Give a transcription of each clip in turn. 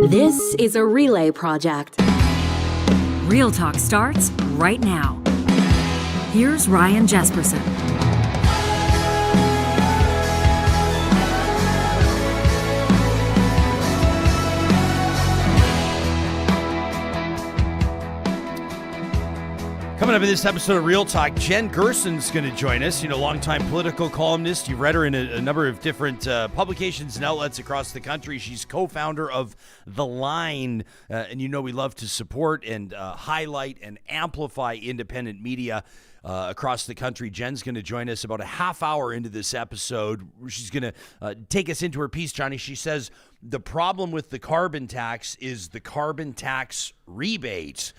This is a relay project. Real Talk starts right now. Here's Ryan Jesperson. Coming up in this episode of Real Talk, Jen Gerson's going to join us. Longtime political columnist. You've read her in a number of different publications and outlets across the country. She's co-founder of The Line. And we love to support and highlight and amplify independent media across the country. Jen's going to join us about a half hour into this episode. She's going to take us into her piece, Johnny. She says the problem with the carbon tax is the carbon tax rebate.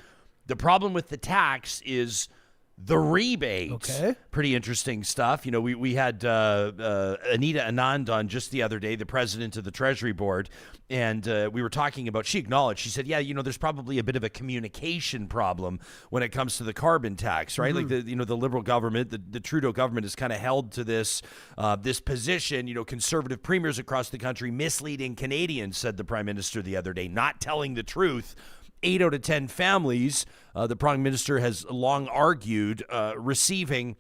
The problem with the tax is the rebate. Okay. Pretty interesting stuff. We had Anita Anand on just the other day, the president of the Treasury Board, and we were talking about, she acknowledged, she said, there's probably a bit of a communication problem when it comes to the carbon tax, right? Mm-hmm. Like the Liberal government, the Trudeau government is kind of held to this position, conservative premiers across the country misleading Canadians, said the Prime Minister the other day, not telling the truth. 8 out of 10 families, the Prime Minister has long argued, receiving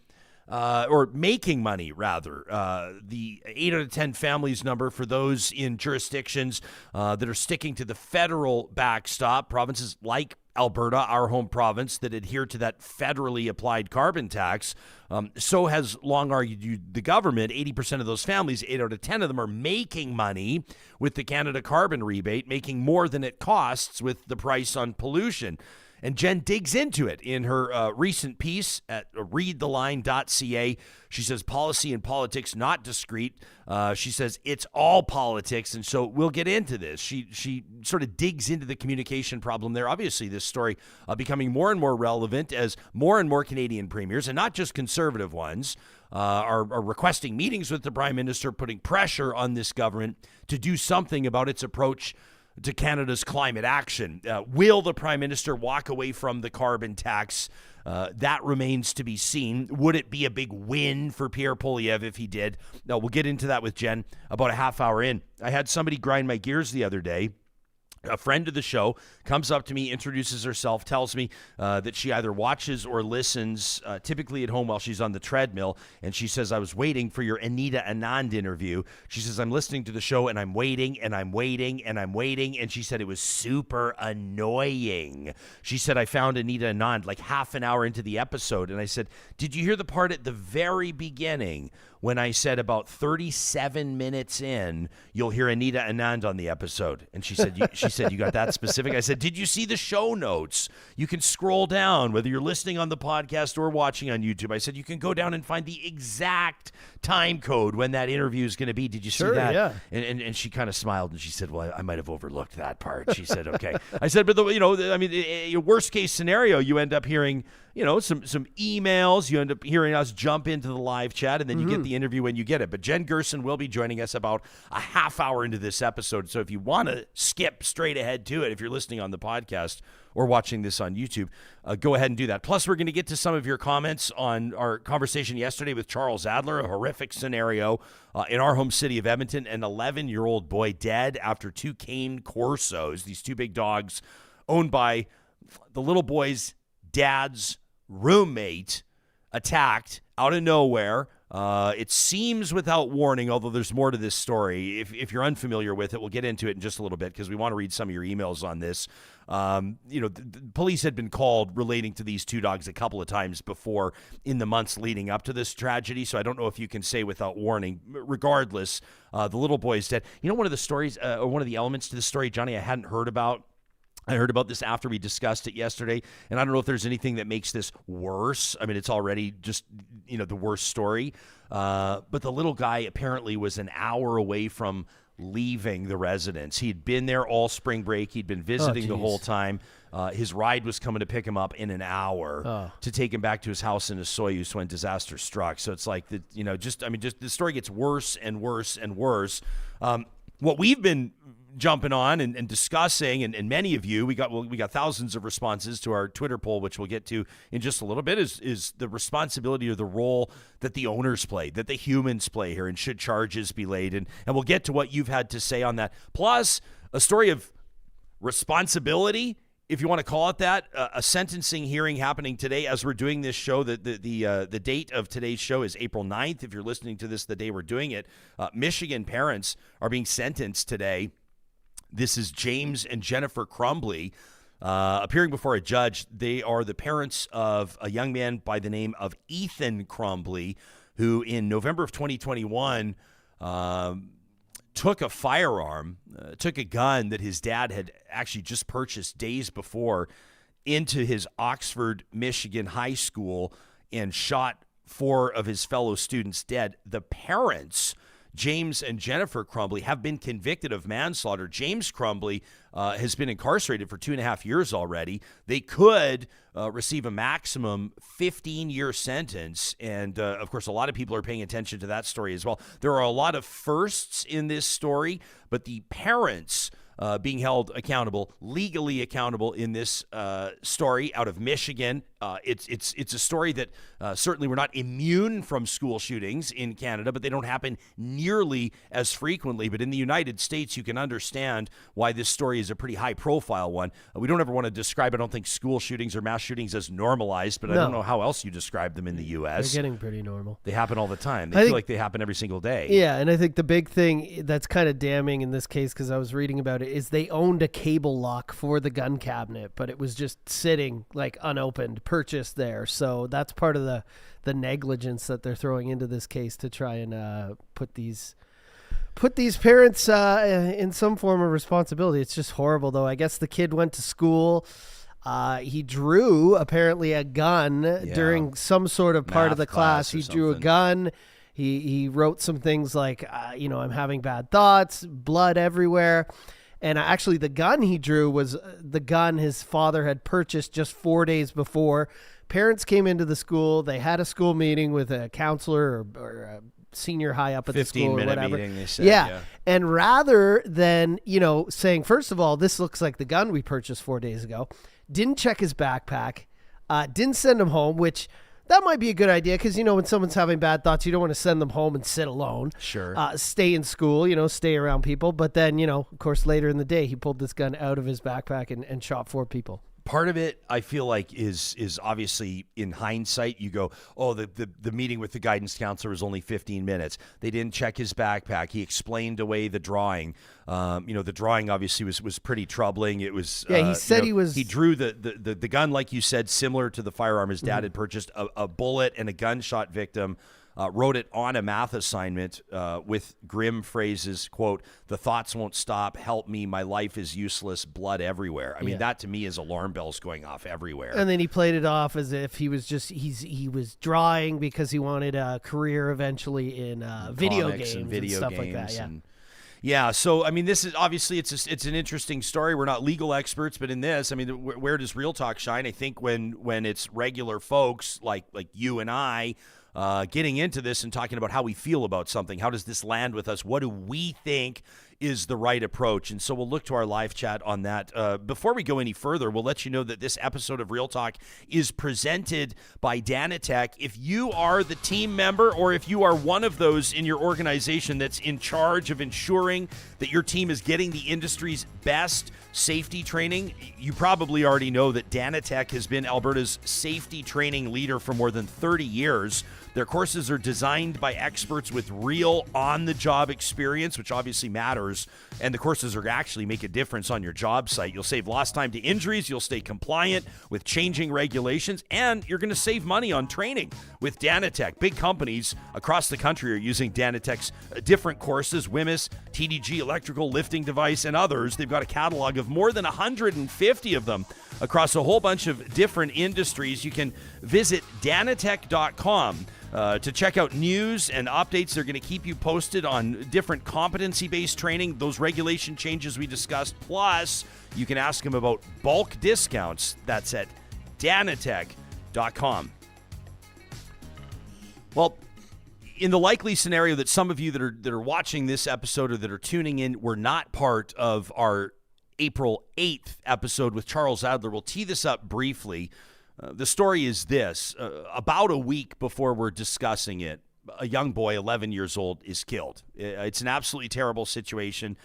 or making money, rather. The 8 out of 10 families number for those in jurisdictions that are sticking to the federal backstop, provinces like Alberta, our home province, that adhere to that federally applied carbon tax. So has long argued the government. 80% of those families, 8 out of 10 of them, are making money with the Canada Carbon Rebate, making more than it costs with the price on pollution. And Jen digs into it in her recent piece at readtheline.ca. She says policy and politics not discrete. She says it's all politics, and so we'll get into this. She sort of digs into the communication problem there. Obviously, this story becoming more and more relevant as more and more Canadian premiers, and not just conservative ones, are requesting meetings with the Prime Minister, putting pressure on this government to do something about its approach to Canada's climate action. Will the Prime Minister walk away from the carbon tax? That remains to be seen. Would it be a big win for Pierre Poilievre if he did? No, we'll get into that with Jen about a half hour in. I had somebody grind my gears the other day. A friend of the show comes up to me, introduces herself, tells me that she either watches or listens typically at home while she's on the treadmill. And she says, I was waiting for your Anita Anand interview. She says, I'm listening to the show and I'm waiting and I'm waiting and I'm waiting. And she said it was super annoying. She said, I found Anita Anand like half an hour into the episode. And I said, did you hear the part at the very beginning when I said about 37 minutes in, you'll hear Anita Anand on the episode? And she said, you got that specific? I said, did you see the show notes? You can scroll down, whether you're listening on the podcast or watching on YouTube. I said, you can go down and find the exact time code when that interview is going to be. Did you see that? Yeah. And she kind of smiled and she said, well, I might have overlooked that part. She said, okay. I said, but worst case scenario, you end up hearing, some emails. You end up hearing us jump into the live chat, and then you get the interview when you get it. But Jen Gerson will be joining us about a half hour into this episode. So if you want to skip straight ahead to it, if you're listening on the podcast or watching this on YouTube, go ahead and do that. Plus, we're going to get to some of your comments on our conversation yesterday with Charles Adler, a horrific scenario in our home city of Edmonton. An 11-year-old boy dead after 2 cane corsos, these 2 big dogs owned by the little boy's dad's roommate, attacked out of nowhere. It seems without warning, although there's more to this story. If you're unfamiliar with it, we'll get into it in just a little bit because we want to read some of your emails on this. The police had been called relating to these 2 dogs a couple of times before in the months leading up to this tragedy, so I don't know if you can say without warning. Regardless, the little boy is dead. One of the stories, or one of the elements to the story, Johnny, I hadn't heard about. I heard about this after we discussed it yesterday, and I don't know if there's anything that makes this worse. I mean, it's already just, the worst story. But the little guy apparently was an hour away from leaving the residence. He'd been there all spring break. He'd been visiting the whole time. His ride was coming to pick him up in an hour to take him back to his house in a Soyuz when disaster struck. So it's like, just the story gets worse and worse and worse. What we've been jumping on and discussing, and many of you, we got thousands of responses to our Twitter poll, which we'll get to in just a little bit, is the responsibility or the role that the owners play, that the humans play here, and should charges be laid, and we'll get to what you've had to say on that. Plus, a story of responsibility, if you want to call it that. A sentencing hearing happening today as we're doing this show. The date of today's show is April 9th. If you're listening to this the day we're doing it, Michigan parents are being sentenced today. This is James and Jennifer Crumbley appearing before a judge. They are the parents of a young man by the name of Ethan Crumbley, who in November of 2021 took a firearm, took a gun that his dad had actually just purchased days before into his Oxford, Michigan high school and shot 4 of his fellow students dead. The parents, James and Jennifer Crumbley, have been convicted of manslaughter. James Crumbley has been incarcerated for 2.5 years already. They could receive a maximum 15-year sentence. And, of course, a lot of people are paying attention to that story as well. There are a lot of firsts in this story, but the parents being held accountable, legally accountable in this story out of Michigan. It's a story that certainly we're not immune from school shootings in Canada, but they don't happen nearly as frequently. But in the United States, you can understand why this story is a pretty high-profile one. We don't ever want to describe, I don't think, school shootings or mass shootings as normalized, but I don't know how else you describe them in the U.S. They're getting pretty normal. They happen all the time. They feel like they happen every single day. Yeah, and I think the big thing that's kind of damning in this case, because I was reading about it, is they owned a cable lock for the gun cabinet, but it was just sitting like unopened, purchased there. So that's part of the negligence that they're throwing into this case to try and put these parents in some form of responsibility. It's just horrible, though. I guess the kid went to school. He drew apparently a gun during some sort of part of the class. He drew a gun. He wrote some things like, I'm having bad thoughts, blood everywhere. And actually the gun he drew was the gun his father had purchased just 4 days before. Parents came into the school. They had a school meeting with a counselor or a senior high up at the school or whatever. Meeting, they said, yeah. And rather than, saying, first of all, this looks like the gun we purchased 4 days ago, didn't check his backpack, didn't send him home, which that might be a good idea because, when someone's having bad thoughts, you don't want to send them home and sit alone. Sure. Stay in school, stay around people. But then, of course, later in the day, he pulled this gun out of his backpack and shot 4 people. Part of it, I feel like, is obviously in hindsight. You go, oh, the meeting with the guidance counselor was only 15 minutes. They didn't check his backpack. He explained away the drawing. The drawing obviously was pretty troubling. It was. Yeah, he said he drew the gun, like you said, similar to the firearm his dad had purchased. A bullet and a gunshot victim. Wrote it on a math assignment with grim phrases, quote, "The thoughts won't stop. Help me. My life is useless. Blood everywhere." I mean, that to me is alarm bells going off everywhere. And then he played it off as if he was he was drawing because he wanted a career eventually in video games and stuff like that. Yeah. Yeah, so I mean, this is obviously it's an interesting story. We're not legal experts, but in this, I mean, where does Real Talk shine? I think when it's regular folks like you and I. Getting into this and talking about how we feel about something. How does this land with us? What do we think is the right approach? And so we'll look to our live chat on that. Before we go any further, we'll let you know that this episode of Real Talk is presented by Danatech. If you are the team member or if you are one of those in your organization that's in charge of ensuring that your team is getting the industry's best safety training, you probably already know that Danatech has been Alberta's safety training leader for more than 30 years. Their courses are designed by experts with real on-the-job experience, which obviously matters, and the courses are actually make a difference on your job site. You'll save lost time to injuries, you'll stay compliant with changing regulations, and you're going to save money on training with Danatech. Big companies across the country are using Danatech's different courses, WIMIS, TDG, electrical lifting device, and others. They've got a catalog of more than 150 of them across a whole bunch of different industries. You can visit danatech.com to check out news and updates. They're going to keep you posted on different competency-based training, those regulation changes we discussed. Plus, you can ask them about bulk discounts. That's at danatech.com. Well, in the likely scenario that some of you that are watching this episode or that are tuning in were not part of our April 8th episode with Charles Adler, we'll tee this up briefly. The story is this. About a week before we're discussing it, a young boy, 11 years old, is killed. It's an absolutely terrible situation.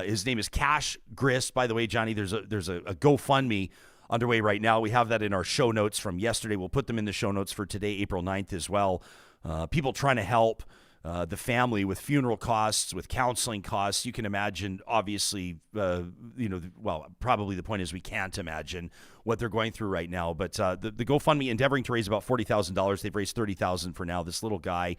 His name is Cash Grist. By the way, Johnny, there's a GoFundMe underway right now. We have that in our show notes from yesterday. We'll put them in the show notes for today, April 9th as well. People trying to help the family with funeral costs, with counseling costs. You can imagine, obviously, probably the point is we can't imagine what they're going through right now. But the GoFundMe endeavoring to raise about $40,000. They've raised $30,000 for now. This little guy,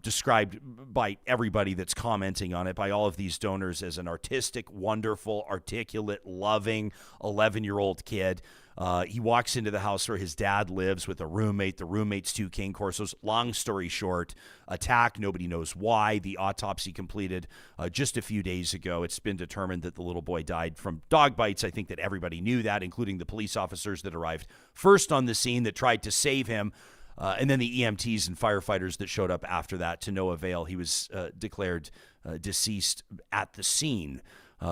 described by everybody that's commenting on it, by all of these donors, as an artistic, wonderful, articulate, loving 11-year-old kid. He walks into the house where his dad lives with a roommate. The roommate's 2 cane corsos. Long story short, attack. Nobody knows why. The autopsy completed just a few days ago. It's been determined that the little boy died from dog bites. I think that everybody knew that, including the police officers that arrived first on the scene that tried to save him, and then the EMTs and firefighters that showed up after that, to no avail. He was declared deceased at the scene.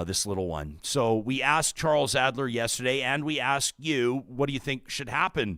This little one. So we asked Charles Adler yesterday, and we asked you, what do you think should happen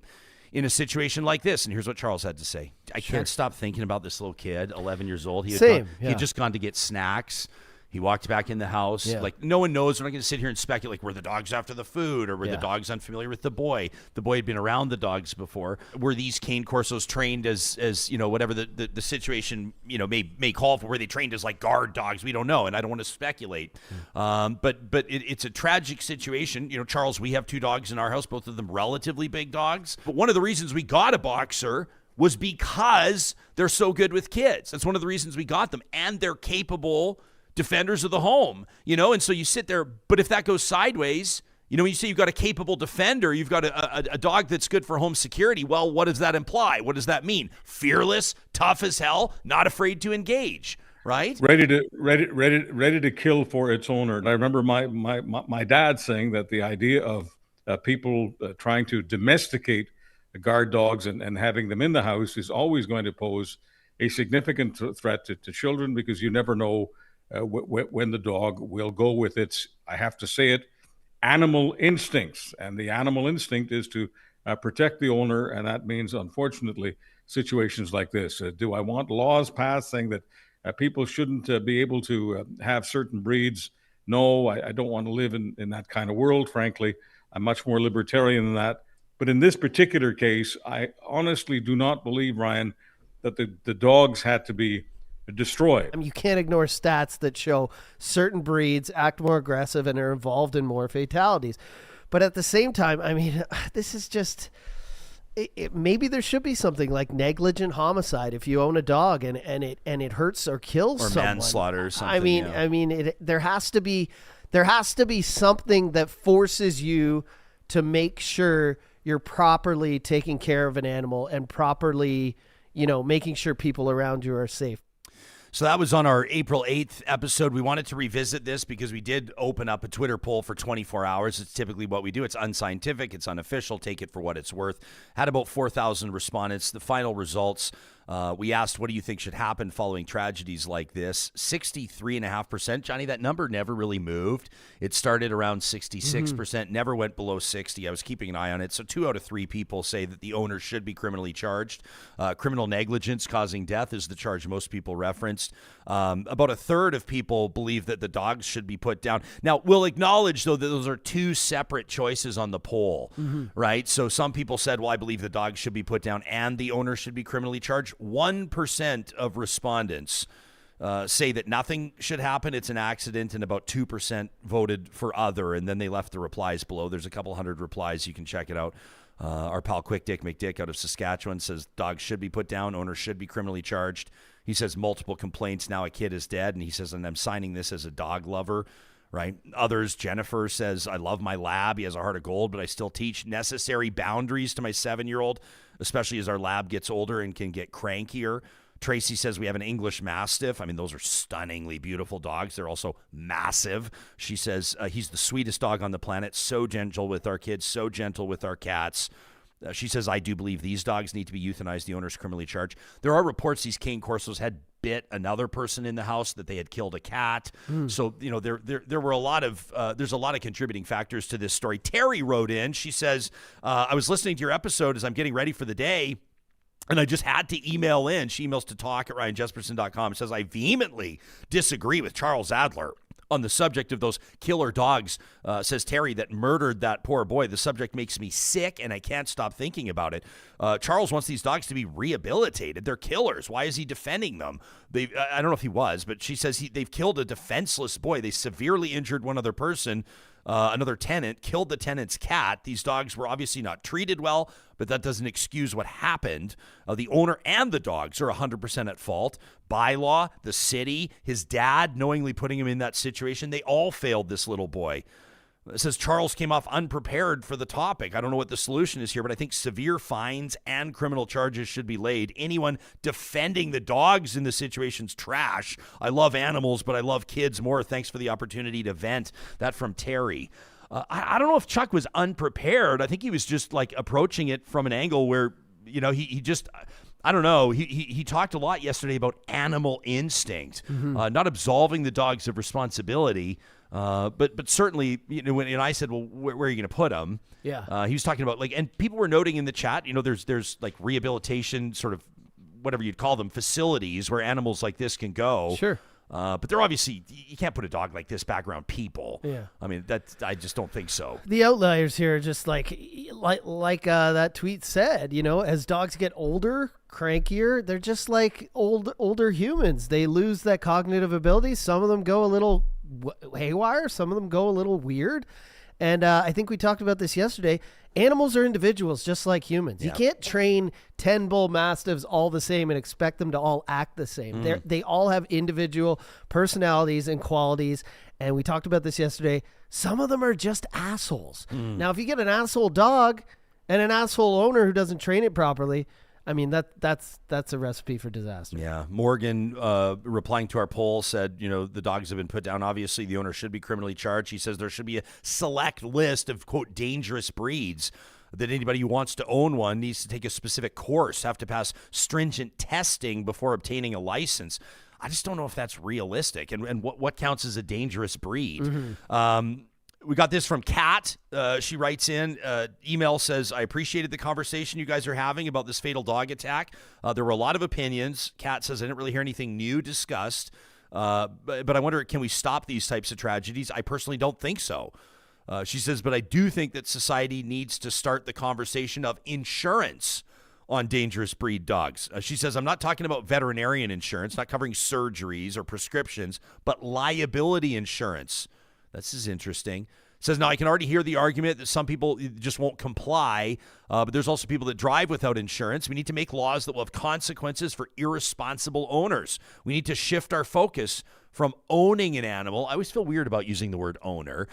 in a situation like this? And here's what Charles had to say. I can't stop thinking about this little kid, 11 years old. He had just gone to get snacks. He walked back in the house. Yeah. Like, no one knows. We're not going to sit here and speculate, like, were the dogs after the food, or were the dogs unfamiliar with the boy? The boy had been around the dogs before. Were these cane corsos trained as whatever the situation, may call for? Were they trained as, like, guard dogs? We don't know, and I don't want to speculate. But it's a tragic situation. Charles, we have 2 dogs in our house, both of them relatively big dogs. But one of the reasons we got a boxer was because they're so good with kids. That's one of the reasons we got them, and they're capable defenders of the home, and so you sit there. But if that goes sideways, when you say you've got a capable defender, you've got a dog that's good for home security. Well, what does that imply? What does that mean? Fearless, tough as hell, not afraid to engage, right? Ready to kill for its owner. And I remember my dad saying that the idea of people trying to domesticate guard dogs and having them in the house is always going to pose a significant threat to children, because you never know when the dog will go with its, I have to say it, animal instincts. And the animal instinct is to protect the owner, and that means, unfortunately, situations like this. Do I want laws passed saying that people shouldn't be able to have certain breeds? No, I don't want to live in that kind of world, frankly. I'm much more libertarian than that. But in this particular case, I honestly do not believe, Ryan, that the dogs had to be destroyed. You can't ignore stats that show certain breeds act more aggressive and are involved in more fatalities. But at the same time, this is just, maybe there should be something like negligent homicide if you own a dog and it hurts or kills someone. Or manslaughter or something. There has to be something that forces you to make sure you're properly taking care of an animal and properly, making sure people around you are safe. So that was on our April 8th episode. We wanted to revisit this because we did open up a Twitter poll for 24 hours. It's typically what we do. It's unscientific. It's unofficial. Take it for what it's worth. Had about 4,000 respondents. The final results, we asked, what do you think should happen following tragedies like this? 63.5%. Johnny, that number never really moved. It started around 66%, never went below 60. I was keeping an eye on it. So 2 out of 3 people say that the owner should be criminally charged. Criminal negligence causing death is the charge most people reference. About a third of people believe that the dogs should be put down. Now, we'll acknowledge, though, that those are 2 separate choices on the poll, right? So some people said, well, I believe the dogs should be put down and the owner should be criminally charged. 1% of respondents say that nothing should happen. It's an accident, and about 2% voted for other, and then they left the replies below. There's a couple hundred replies. You can check it out. Our pal Quick Dick McDick out of Saskatchewan says dogs should be put down. Owner should be criminally charged. He says multiple complaints. Now a kid is dead. And he says, and I'm signing this as a dog lover, right? Others, Jennifer says, I love my lab. He has a heart of gold, but I still teach necessary boundaries to my 7-year-old, especially as our lab gets older and can get crankier. Tracy says we have an English Mastiff. Those are stunningly beautiful dogs. They're also massive. She says he's the sweetest dog on the planet, so gentle with our kids, so gentle with our cats. She says, I do believe these dogs need to be euthanized. The owner's criminally charged. There are reports these cane corsos had bit another person in the house, that they had killed a cat. So, there were a lot of, there's a lot of contributing factors to this story. Terry wrote in. She says, I was listening to your episode as I'm getting ready for the day, and I just had to email in. She emails to talk@ryanjesperson.com. Says, I vehemently disagree with Charles Adler. On the subject of those killer dogs, says Terry, that murdered that poor boy, the subject makes me sick and I can't stop thinking about it. Charles wants these dogs to be rehabilitated. They're killers. Why is he defending them? I don't know if he was, but she says they've killed a defenseless boy. They severely injured one other person. Another tenant killed the tenant's cat. These dogs were obviously not treated well, but that doesn't excuse what happened. The owner and the dogs are 100% at fault. Bylaw, the city, his dad knowingly putting him in that situation, they all failed this little boy. It says Charles came off unprepared for the topic. I don't know what the solution is here, but I think severe fines and criminal charges should be laid. Anyone defending the dogs in the situation's trash. I love animals, but I love kids more. Thanks for the opportunity to vent. That from Terry. I don't know if Chuck was unprepared. I think he was just like approaching it from an angle where, he just... I don't know. He talked a lot yesterday about animal instinct, not absolving the dogs of responsibility, but certainly, when I said, well, where are you going to put them? Yeah. He was talking about and people were noting in the chat, there's like rehabilitation, sort of whatever you'd call them, facilities where animals like this can go. Sure. But they're obviously, you can't put a dog like this back around people. Yeah. I mean, I just don't think so. The outliers here are just like that tweet said, as dogs get older, crankier, they're just like older humans. They lose that cognitive ability. Some of them go a little haywire. Some of them go a little weird. And I think we talked about this yesterday. Animals are individuals just like humans. You can't train 10 bull mastiffs all the same and expect them to all act the same. They all have individual personalities and qualities. And we talked about this yesterday. Some of them are just assholes. Now, if you get an asshole dog and an asshole owner who doesn't train it properly, I mean, that's a recipe for disaster. Yeah. Morgan, replying to our poll, said, the dogs have been put down. Obviously, the owner should be criminally charged. He says there should be a select list of, quote, dangerous breeds, that anybody who wants to own one needs to take a specific course, have to pass stringent testing before obtaining a license. I just don't know if that's realistic. And what counts as a dangerous breed? We got this from Kat. She writes in, email says, I appreciated the conversation you guys are having about this fatal dog attack. There were a lot of opinions. Kat says, I didn't really hear anything new discussed. But I wonder, can we stop these types of tragedies? I personally don't think so. She says, but I do think that society needs to start the conversation of insurance on dangerous breed dogs. She says, I'm not talking about veterinarian insurance, not covering surgeries or prescriptions, but liability insurance. This is interesting. Says, now I can already hear the argument that some people just won't comply, but there's also people that drive without insurance. We need to make laws that will have consequences for irresponsible owners. We need to shift our focus from owning an animal. I always feel weird about using the word owner.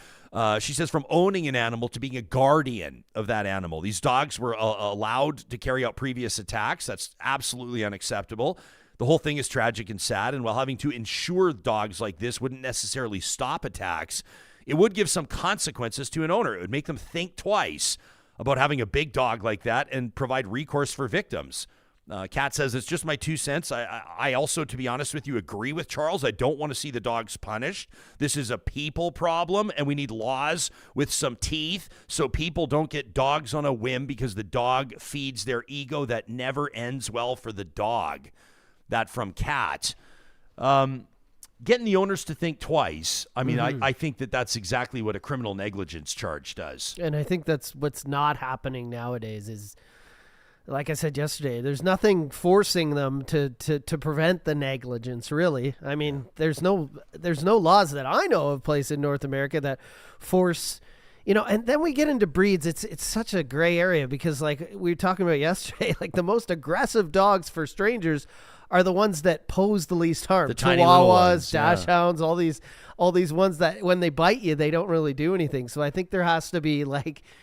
She says, from owning an animal to being a guardian of that animal. These dogs were allowed to carry out previous attacks. That's absolutely unacceptable. The whole thing is tragic and sad, and while having to insure dogs like this wouldn't necessarily stop attacks, it would give some consequences to an owner. It would make them think twice about having a big dog like that and provide recourse for victims. Kat says, it's just my 2 cents. I also, to be honest with you, agree with Charles. I don't want to see the dogs punished. This is a people problem, and we need laws with some teeth so people don't get dogs on a whim because the dog feeds their ego. That never ends well for the dog. That from Kat. Getting the owners to think twice. I mean, I think that's exactly what a criminal negligence charge does. And I think that's what's not happening nowadays is, like I said yesterday, there's nothing forcing them to prevent the negligence, really. I mean, there's no laws that I know of place in North America that force, and then we get into breeds. It's such a gray area because, like we were talking about yesterday, like the most aggressive dogs for strangers are the ones that pose the least harm. The tiny little ones, Dachshunds, all these ones that when they bite you, they don't really do anything. So I think there has to be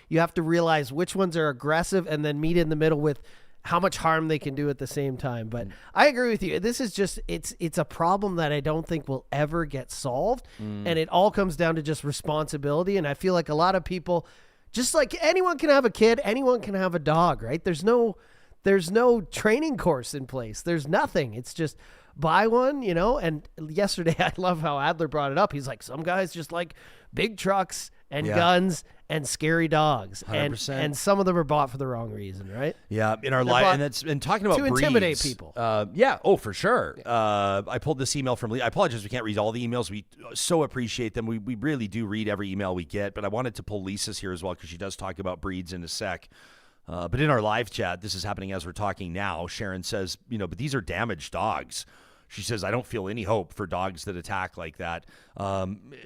you have to realize which ones are aggressive and then meet in the middle with how much harm they can do at the same time. But I agree with you. This is just, it's a problem that I don't think will ever get solved. And it all comes down to just responsibility. And I feel like a lot of people, just like anyone can have a kid, anyone can have a dog, right? There's no training course in place. There's nothing. It's just buy one, and yesterday I love how Adler brought it up. He's like, some guys just like big trucks and guns and scary dogs. 100%. And some of them are bought for the wrong reason, right? Yeah, in our They're life, bought and that's and talking about to breeds, intimidate people. Yeah, oh for sure. I pulled this email from Lee. I apologize, we can't read all the emails. We so appreciate them. We really do read every email we get, but I wanted to pull Lisa's here as well because she does talk about breeds in a sec. But in our live chat, this is happening as we're talking now. Sharon says, but these are damaged dogs. She says, I don't feel any hope for dogs that attack like that.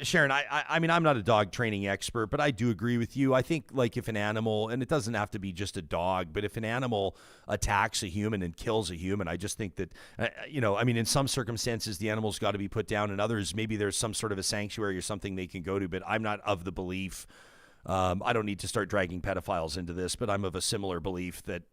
Sharon, I mean, I'm not a dog training expert, but I do agree with you. I think like if an animal, and it doesn't have to be just a dog, but if an animal attacks a human and kills a human, I just think that, I mean, in some circumstances, the animal's got to be put down. In others, maybe there's some sort of a sanctuary or something they can go to, but I'm not of the belief. I don't need to start dragging pedophiles into this, but I'm of a similar belief that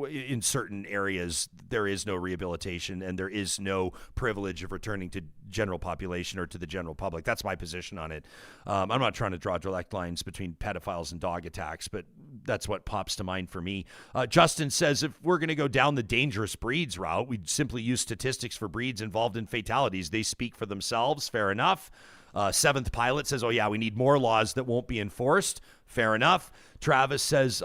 in certain areas there is no rehabilitation and there is no privilege of returning to general population or to the general public. That's my position on it. I'm not trying to draw direct lines between pedophiles and dog attacks, but that's what pops to mind for me. Justin says if we're going to go down the dangerous breeds route, we'd simply use statistics for breeds involved in fatalities. They speak for themselves. Fair enough. Seventh Pilot says, oh, yeah, we need more laws that won't be enforced. Fair enough. Travis says,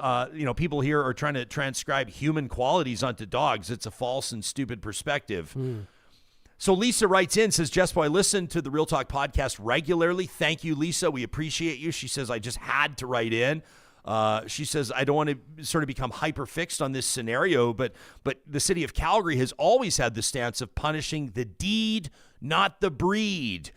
people here are trying to transcribe human qualities onto dogs. It's a false and stupid perspective. So Lisa writes in, says, Jespo, I listen to the Real Talk podcast regularly. Thank you, Lisa. We appreciate you. She says, I just had to write in. She says, I don't want to sort of become hyper fixed on this scenario, but the city of Calgary has always had the stance of punishing the deed, not the breed.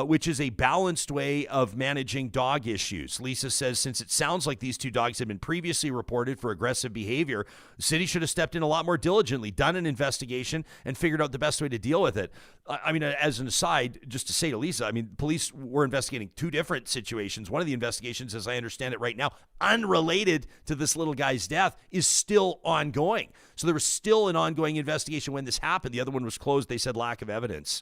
Which is a balanced way of managing dog issues. Lisa says, since it sounds like these two dogs had been previously reported for aggressive behavior, the city should have stepped in a lot more diligently, done an investigation, and figured out the best way to deal with it. I mean, as an aside, just to say to Lisa, I mean, police were investigating two different situations. One of the investigations, as I understand it right now, unrelated to this little guy's death, is still ongoing. So there was still an ongoing investigation when this happened. The other one was closed. They said lack of evidence.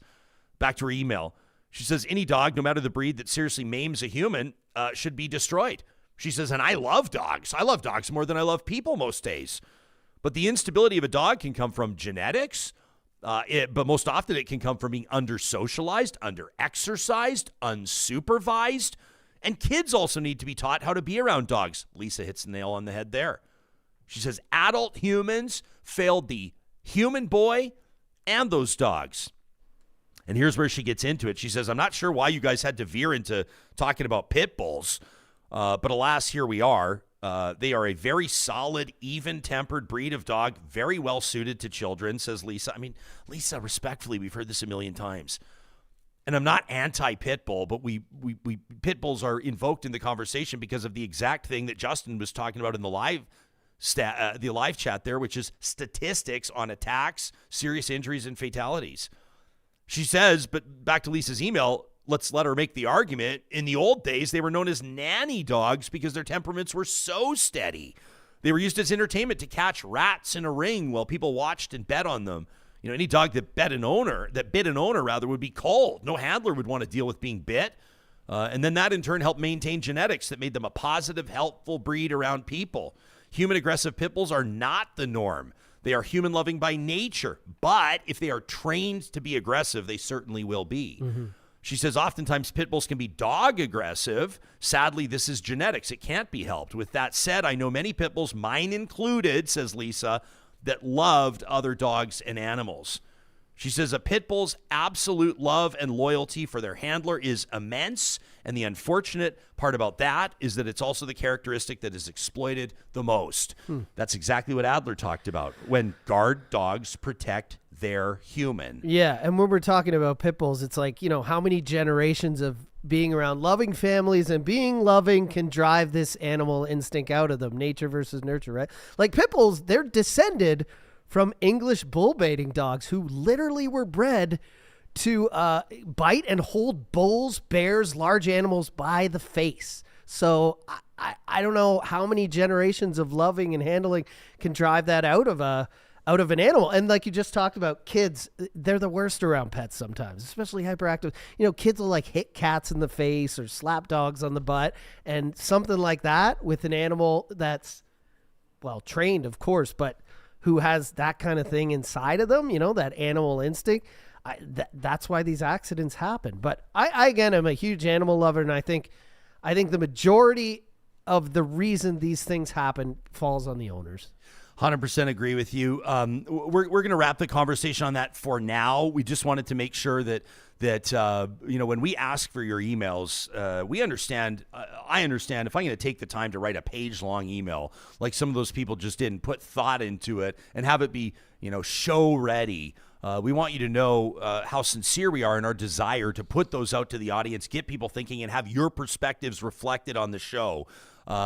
Back to her email. She says, any dog, no matter the breed, that seriously maims a human should be destroyed. She says, and I love dogs. I love dogs more than I love people most days. But the instability of a dog can come from genetics, but most often it can come from being under-socialized, under-exercised, unsupervised. And kids also need to be taught how to be around dogs. Lisa hits the nail on the head there. She says, adult humans failed the human boy and those dogs. And here's where she gets into it. She says, I'm not sure why you guys had to veer into talking about pit bulls, but alas, here we are. They are a very solid, even-tempered breed of dog, very well-suited to children, says Lisa. I mean, Lisa, respectfully, we've heard this a million times. And I'm not anti-pit bull, but we pit bulls are invoked in the conversation because of the exact thing that Justin was talking about in the live chat there, which is statistics on attacks, serious injuries, and fatalities. She says, but back to Lisa's email, let's let her make the argument. In the old days, they were known as nanny dogs because their temperaments were so steady. They were used as entertainment to catch rats in a ring while people watched and bet on them. Any dog that bit an owner would be cold. No handler would want to deal with being bit. And then that in turn helped maintain genetics that made them a positive, helpful breed around people. Human aggressive pit bulls are not the norm. They are human-loving by nature, but if they are trained to be aggressive, they certainly will be. Mm-hmm. She says oftentimes pit bulls can be dog aggressive. Sadly, this is genetics. It can't be helped. With that said, I know many pit bulls, mine included, says Lisa, that loved other dogs and animals. She says a pit bull's absolute love and loyalty for their handler is immense, and the unfortunate part about that is that it's also the characteristic that is exploited the most. That's exactly what Adler talked about, when guard dogs protect their human. Yeah, and when we're talking about pit bulls, it's like, how many generations of being around loving families and being loving can drive this animal instinct out of them, nature versus nurture, right? Like pit bulls, they're descended from English bull baiting dogs who literally were bred to bite and hold bulls, bears, large animals by the face. So I don't know how many generations of loving and handling can drive that out of an animal. And like you just talked about, kids, they're the worst around pets sometimes, especially hyperactive. Kids will like hit cats in the face or slap dogs on the butt, and something like that with an animal that's, well, trained, of course, but who has that kind of thing inside of them, that animal instinct. That's why these accidents happen. But I again, am a huge animal lover, and I think the majority of the reason these things happen falls on the owners. 100% agree with you. We're going to wrap the conversation on that for now. We just wanted to make sure that when we ask for your emails, we understand. I understand if I'm going to take the time to write a page-long email, like some of those people just didn't put thought into it and have it be, show ready. We want you to know how sincere we are in our desire to put those out to the audience, get people thinking, and have your perspectives reflected on the show.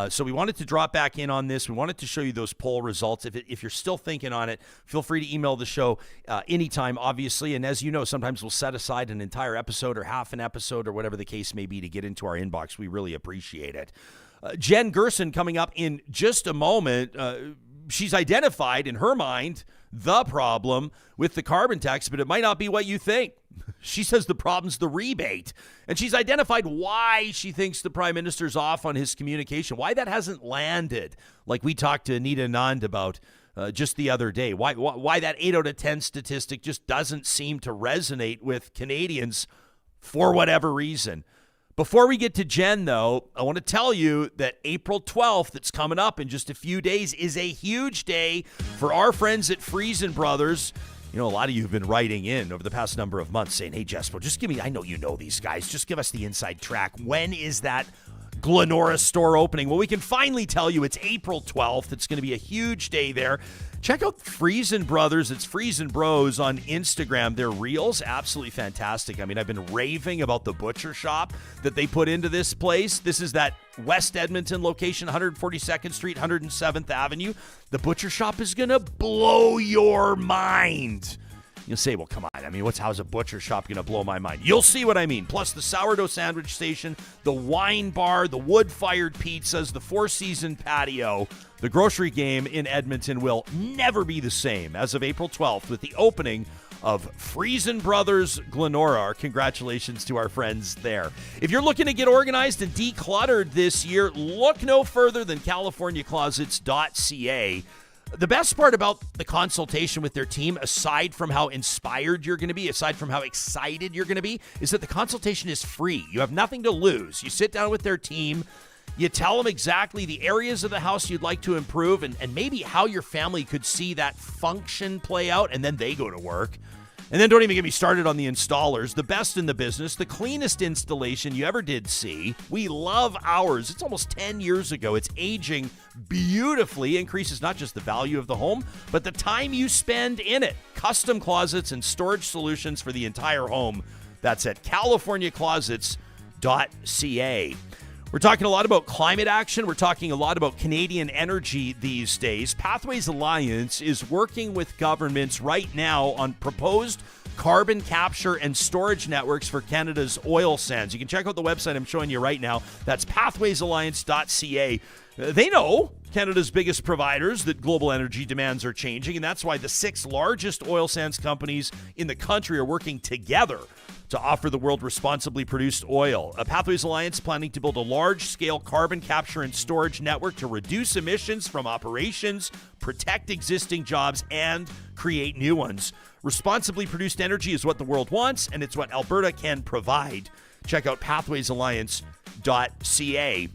So we wanted to drop back in on this. We wanted to show you those poll results. If you're still thinking on it, feel free to email the show anytime, obviously. And as you know, sometimes we'll set aside an entire episode or half an episode or whatever the case may be to get into our inbox. We really appreciate it. Jen Gerson coming up in just a moment. She's identified in her mind the problem with the carbon tax, but it might not be what you think. She says the problem's the rebate, and she's identified why she thinks the prime minister's off on his communication, why that hasn't landed, like we talked to Anita Anand about just the other day, why that 8 out of 10 statistic just doesn't seem to resonate with Canadians for whatever reason. Before we get to Jen, though, I want to tell you that April 12th, that's coming up in just a few days, is a huge day for our friends at Friesen Brothers. A lot of you have been writing in over the past number of months saying, hey, Jespo, just give me, I know you know these guys, just give us the inside track. When is that Glenora store opening? Well, we can finally tell you it's April 12th. It's going to be a huge day there. Check out Friesen Brothers. It's Friesen Bros on Instagram. Their reels, absolutely fantastic. I mean, I've been raving about the butcher shop that they put into this place. This is that West Edmonton location, 142nd Street, 107th Avenue. The butcher shop is going to blow your mind. You'll say, well, come on. I mean, how's a butcher shop going to blow my mind? You'll see what I mean. Plus the sourdough sandwich station, the wine bar, the wood-fired pizzas, the four-season patio. The grocery game in Edmonton will never be the same as of April 12th with the opening of Friesen Brothers Glenora. Our congratulations to our friends there. If you're looking to get organized and decluttered this year, look no further than CaliforniaClosets.ca. The best part about the consultation with their team, aside from how inspired you're going to be, aside from how excited you're going to be, is that the consultation is free. You have nothing to lose. You sit down with their team. You tell them exactly the areas of the house you'd like to improve and maybe how your family could see that function play out, and then they go to work. And then don't even get me started on the installers, the best in the business, the cleanest installation you ever did see. We love ours. It's almost 10 years ago. It's aging beautifully, increases not just the value of the home, but the time you spend in it. Custom closets and storage solutions for the entire home. That's at CaliforniaClosets.ca. We're talking a lot about climate action. We're talking a lot about Canadian energy these days. Pathways Alliance is working with governments right now on proposed carbon capture and storage networks for Canada's oil sands. You can check out the website I'm showing you right now. That's pathwaysalliance.ca. They know Canada's biggest providers that global energy demands are changing, and that's why the 6 largest oil sands companies in the country are working together to offer the world responsibly produced oil. Pathways Alliance planning to build a large-scale carbon capture and storage network to reduce emissions from operations, protect existing jobs, and create new ones. Responsibly produced energy is what the world wants, and it's what Alberta can provide. Check out pathwaysalliance.ca.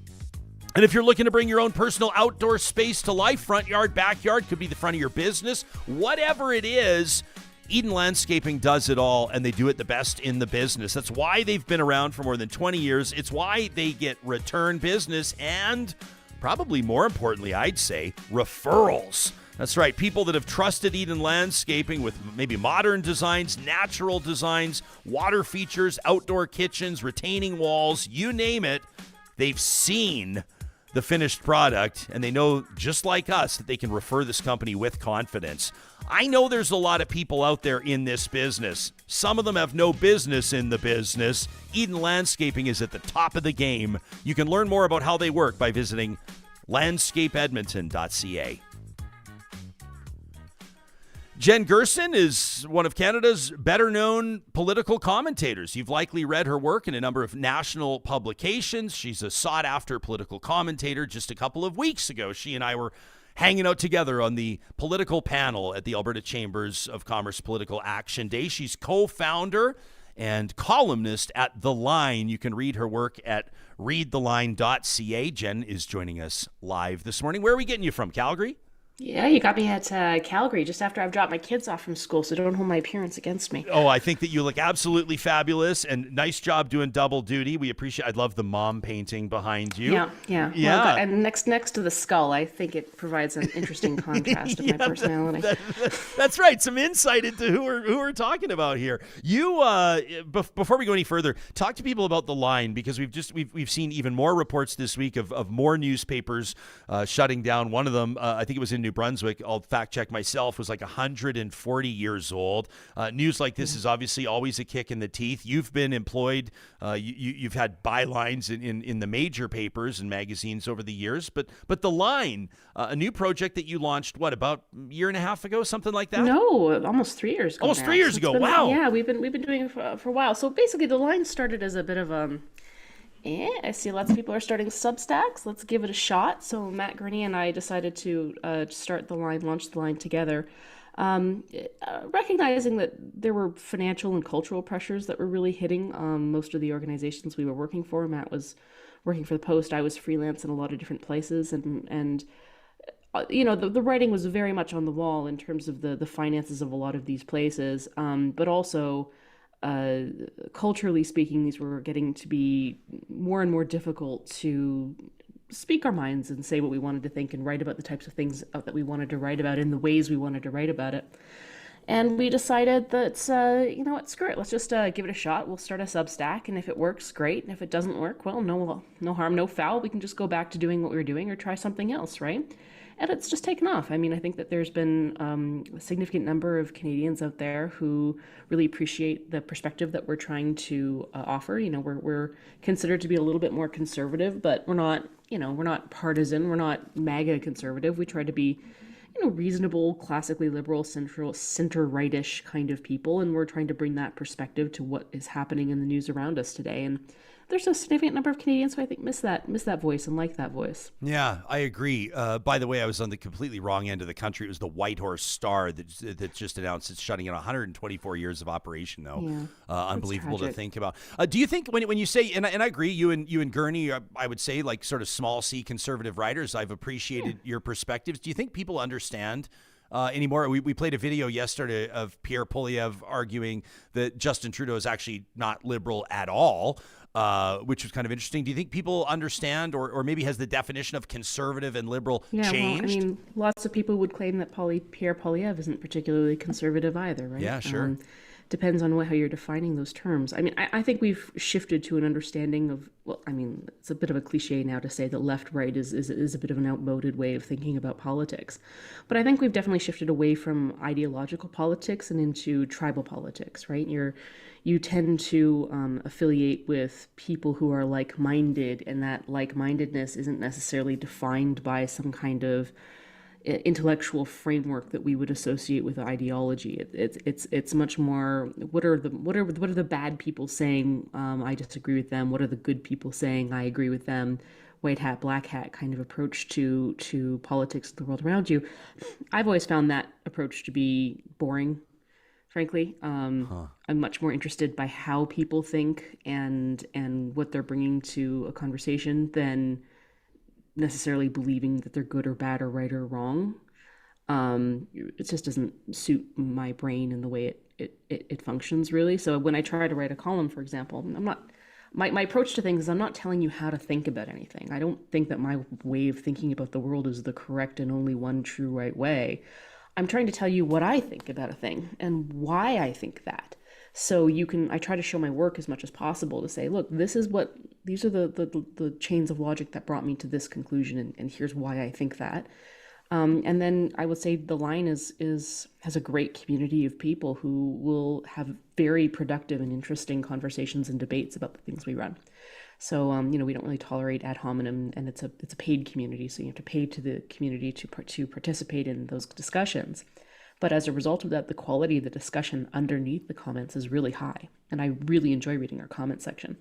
And if you're looking to bring your own personal outdoor space to life, front yard, backyard, could be the front of your business, whatever it is, Eden Landscaping does it all, and they do it the best in the business. That's why they've been around for more than 20 years. It's why they get return business and, probably more importantly, I'd say, referrals. That's right. People that have trusted Eden Landscaping with maybe modern designs, natural designs, water features, outdoor kitchens, retaining walls, you name it, they've seen the finished product, and they know, just like us, that they can refer this company with confidence. I know there's a lot of people out there in this business. Some of them have no business in the business. Eden Landscaping is at the top of the game. You can learn more about how they work by visiting landscapeedmonton.ca. Jen Gerson is one of Canada's better-known political commentators. You've likely read her work in a number of national publications. She's a sought-after political commentator. Just a couple of weeks ago, she and I were hanging out together on the political panel at the Alberta Chambers of Commerce Political Action Day. She's co-founder and columnist at The Line. You can read her work at readtheline.ca. Jen is joining us live this morning. Where are we getting you from, Calgary? Yeah, you got me at Calgary just after I've dropped my kids off from school, so don't hold my appearance against me. Oh, I think that you look absolutely fabulous, and nice job doing double duty. We appreciate. I love the mom painting behind you. Yeah. Well, and next to the skull, I think it provides an interesting contrast of my personality. That's right. Some insight into who we're talking about here. You, before we go any further, talk to people about The Line, because we've seen even more reports this week of more newspapers shutting down. One of them, I think it was in New Brunswick, I'll fact check myself, was like 140 years old. News like this is obviously always a kick in the teeth. You've been employed, you've had bylines in the major papers and magazines over the years, but The Line, a new project that you launched, about a year and a half ago, something like that? No, almost 3 years ago. Almost 3 years ago. Wow. Yeah, we've been doing it for a while. So basically, The Line started as a bit of I see lots of people are starting Substacks. Let's give it a shot. So Matt Gurney and I decided to start The Line, launch The Line together, recognizing that there were financial and cultural pressures that were really hitting most of the organizations we were working for. Matt was working for the Post. I was freelance in a lot of different places, and the writing was very much on the wall in terms of the finances of a lot of these places, but also culturally speaking, these were getting to be more and more difficult to speak our minds and say what we wanted to think and write about the types of things that we wanted to write about in the ways we wanted to write about it. And we decided that, screw it. Let's just give it a shot. We'll start a Substack, and if it works, great. And if it doesn't work, well, no harm, no foul. We can just go back to doing what we were doing or try something else, right? And it's just taken off. I mean, I think that there's been a significant number of Canadians out there who really appreciate the perspective that we're trying to offer. We're considered to be a little bit more conservative, but we're not partisan. We're not MAGA conservative. We try to be, reasonable, classically liberal, center-right-ish kind of people, and we're trying to bring that perspective to what is happening in the news around us today. And there's a significant number of Canadians who I think miss that voice and like that voice. Yeah, I agree. By the way, I was on the completely wrong end of the country. It was the Whitehorse Star that just announced it's shutting in 124 years of operation, though. Yeah, unbelievable to think about. Do you think when you say, and I agree, you and Gurney, I would say, like sort of small C conservative writers, I've appreciated your perspectives. Do you think people understand anymore? We played a video yesterday of Pierre Poilievre arguing that Justin Trudeau is actually not liberal at all, which was kind of interesting. Do you think people understand, or maybe has the definition of conservative and liberal changed? Well, lots of people would claim that Pierre Poilievre isn't particularly conservative either, right? Yeah, sure. Depends on how you're defining those terms. I think we've shifted to an understanding of, it's a bit of a cliche now to say that left-right is a bit of an outmoded way of thinking about politics. But I think we've definitely shifted away from ideological politics and into tribal politics, right? You tend to affiliate with people who are like-minded, and that like-mindedness isn't necessarily defined by some kind of intellectual framework that we would associate with ideology. It's much more, what are the bad people saying? I disagree with them. What are the good people saying? I agree with them. White hat, black hat kind of approach to politics of the world around you. I've always found that approach to be boring, frankly. I'm much more interested by how people think and what they're bringing to a conversation than necessarily believing that they're good or bad or right or wrong. It just doesn't suit my brain and the way it functions, really. So when I try to write a column, for example, my approach to things is I'm not telling you how to think about anything. I don't think that my way of thinking about the world is the correct and only one true right way. I'm trying to tell you what I think about a thing and why I think that. So I try to show my work as much as possible to say, look, these are the chains of logic that brought me to this conclusion, and here's why I think that. And then I would say The Line has a great community of people who will have very productive and interesting conversations and debates about the things we run. So, we don't really tolerate ad hominem, and it's a paid community, so you have to pay to the community to participate in those discussions. But as a result of that, the quality of the discussion underneath the comments is really high. And I really enjoy reading our comment section.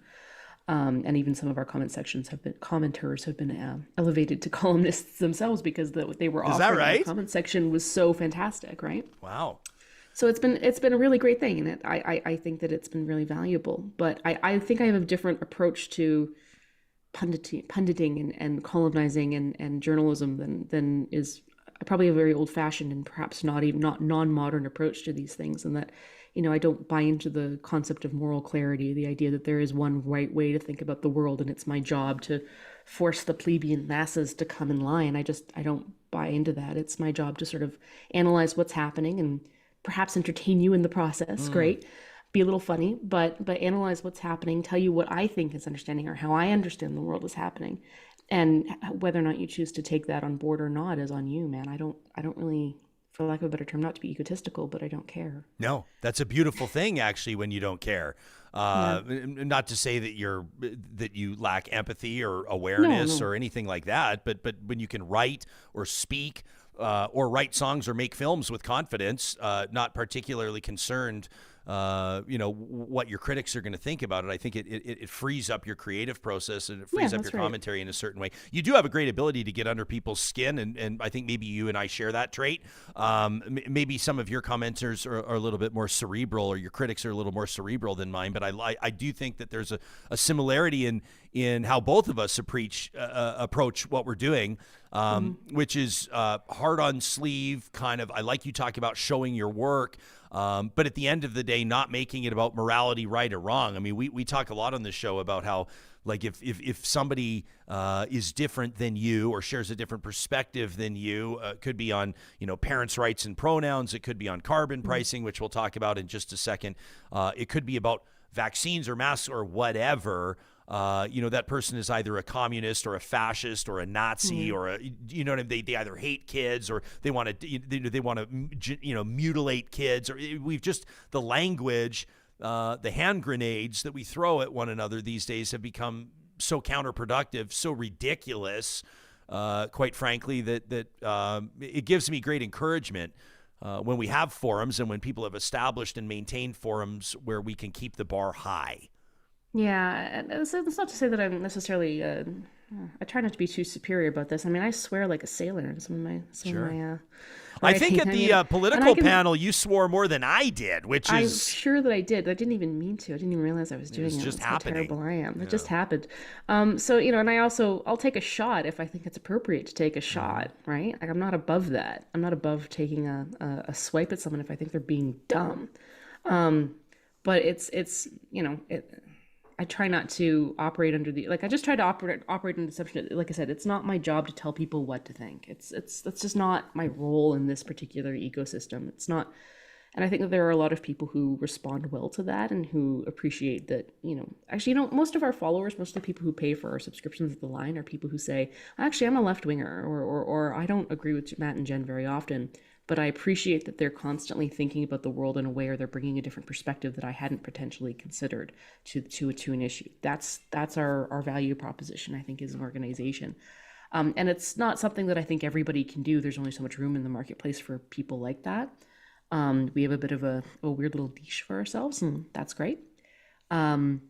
And even some of our commenters have been elevated to columnists themselves because what they were offering in the comment section was so fantastic, right? Wow. So it's been a really great thing, and I think that it's been really valuable. But I think I have a different approach to punditing and columnizing and journalism than is probably a very old-fashioned and perhaps not non-modern approach to these things. And that, I don't buy into the concept of moral clarity, the idea that there is one right way to think about the world, and it's my job to force the plebeian masses to come in line. I don't buy into that. It's my job to sort of analyze what's happening and perhaps entertain you in the process. Great. Be a little funny, but analyze what's happening, tell you what I think is understanding or how I understand the world is happening. And whether or not you choose to take that on board or not is on you, man. I don't really, for lack of a better term, not to be egotistical, but I don't care. No, that's a beautiful thing, actually, when you don't care. Not to say that you lack empathy or awareness or anything like that, but when you can write or speak or write songs or make films with confidence, not particularly concerned what your critics are going to think about it. I think it frees up your creative process, and it frees up your commentary in a certain way. You do have a great ability to get under people's skin, and I think maybe you and I share that trait. Maybe some of your commenters are a little bit more cerebral, or your critics are a little more cerebral than mine, but I do think that there's a similarity in how both of us approach what we're doing, which is hard on sleeve kind of. I like you talk about showing your work, but at the end of the day, not making it about morality, right or wrong. I mean, we talk a lot on this show about how, like, if somebody is different than you or shares a different perspective than you, could be on, parents' rights and pronouns. It could be on carbon pricing, which we'll talk about in just a second. It could be about vaccines or masks or whatever. That person is either a communist or a fascist or a Nazi or they either hate kids or they want to mutilate kids, or we've just the language, the hand grenades that we throw at one another these days have become so counterproductive, so ridiculous, quite frankly, that it gives me great encouragement when we have forums and when people have established and maintained forums where we can keep the bar high. Yeah, it's not to say that I'm necessarily. I try not to be too superior about this. I mean, I swear like a sailor in some of my. I think at the political panel, you swore more than I did, which I'm is. sure that I did. I didn't even mean to. I didn't even realize I was doing it. It's just That's happening. How terrible I am. It just happened. And I'll take a shot if I think it's appropriate to take a shot, right? Like, I'm not above that. I'm not above taking a swipe at someone if I think they're being dumb. But it's I try not to operate under I just try to operate under the assumption that, like I said, it's not my job to tell people what to think. That's just not my role in this particular ecosystem. It's not, and I think that there are a lot of people who respond well to that and who appreciate that, most of our followers, most of the people who pay for our subscriptions at the line are people who say, actually, I'm a left-winger, or I don't agree with Matt and Jen very often, but I appreciate that they're constantly thinking about the world in a way, or they're bringing a different perspective that I hadn't potentially considered to an issue. That's our value proposition, I think, as an organization. And it's not something that I think everybody can do. There's only so much room in the marketplace for people like that. We have a bit of a weird little niche for ourselves, and that's great. But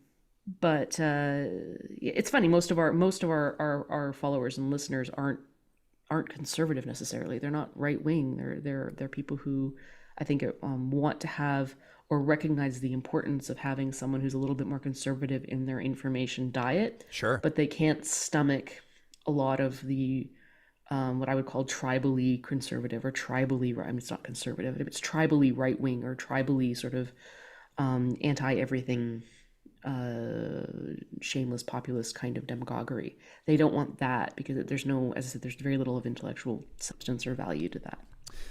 it's funny. Most of our followers and listeners aren't conservative necessarily. They're not right wing. They're people who I think want to have or recognize the importance of having someone who's a little bit more conservative in their information diet. Sure. But they can't stomach a lot of the what I would call tribally conservative or tribally. I mean, it's not conservative. It's tribally right wing or tribally sort of anti everything. Shameless populist kind of demagoguery. They don't want that because there's no, as I said, there's very little of intellectual substance or value to that.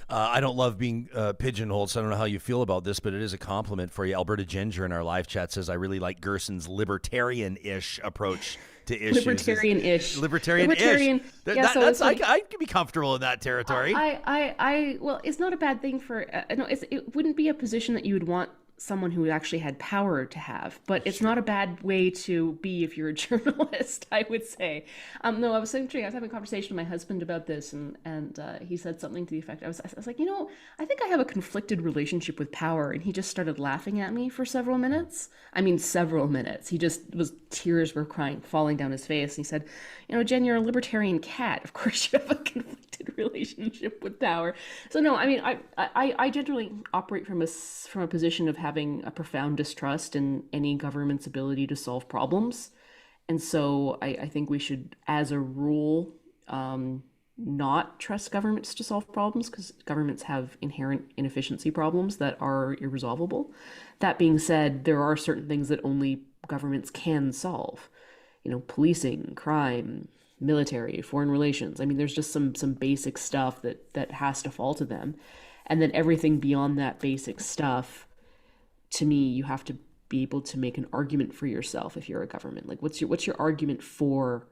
I don't love being pigeonholed, so I don't know how you feel about this, but it is a compliment for you. Alberta Ginger in our live chat says, I really like Gerson's libertarian-ish approach to issues. Libertarian-ish. Libertarian-ish. So I could be comfortable in that territory. Well, it's not a bad thing for, no, it wouldn't be a position that you would want someone who actually had power to have, but it's not a bad way to be if you're a journalist, I would say. No, I was having a conversation with my husband about this, and he said something to the effect, I was like, I think I have a conflicted relationship with power, and he just started laughing at me for several minutes. I mean, several minutes. Tears were falling down his face, and he said, Jen, you're a libertarian cat. Of course you have a conflicted relationship with power. So no, I mean, I generally operate from a position of having a profound distrust in any government's ability to solve problems. And so I think we should, as a rule, not trust governments to solve problems, because governments have inherent inefficiency problems that are irresolvable. That being said, there are certain things that only governments can solve. Policing, crime, military, foreign relations. I mean, there's just some basic stuff that has to fall to them. And then everything beyond that basic stuff, to me, you have to be able to make an argument for yourself if you're a government. Like, what's your argument for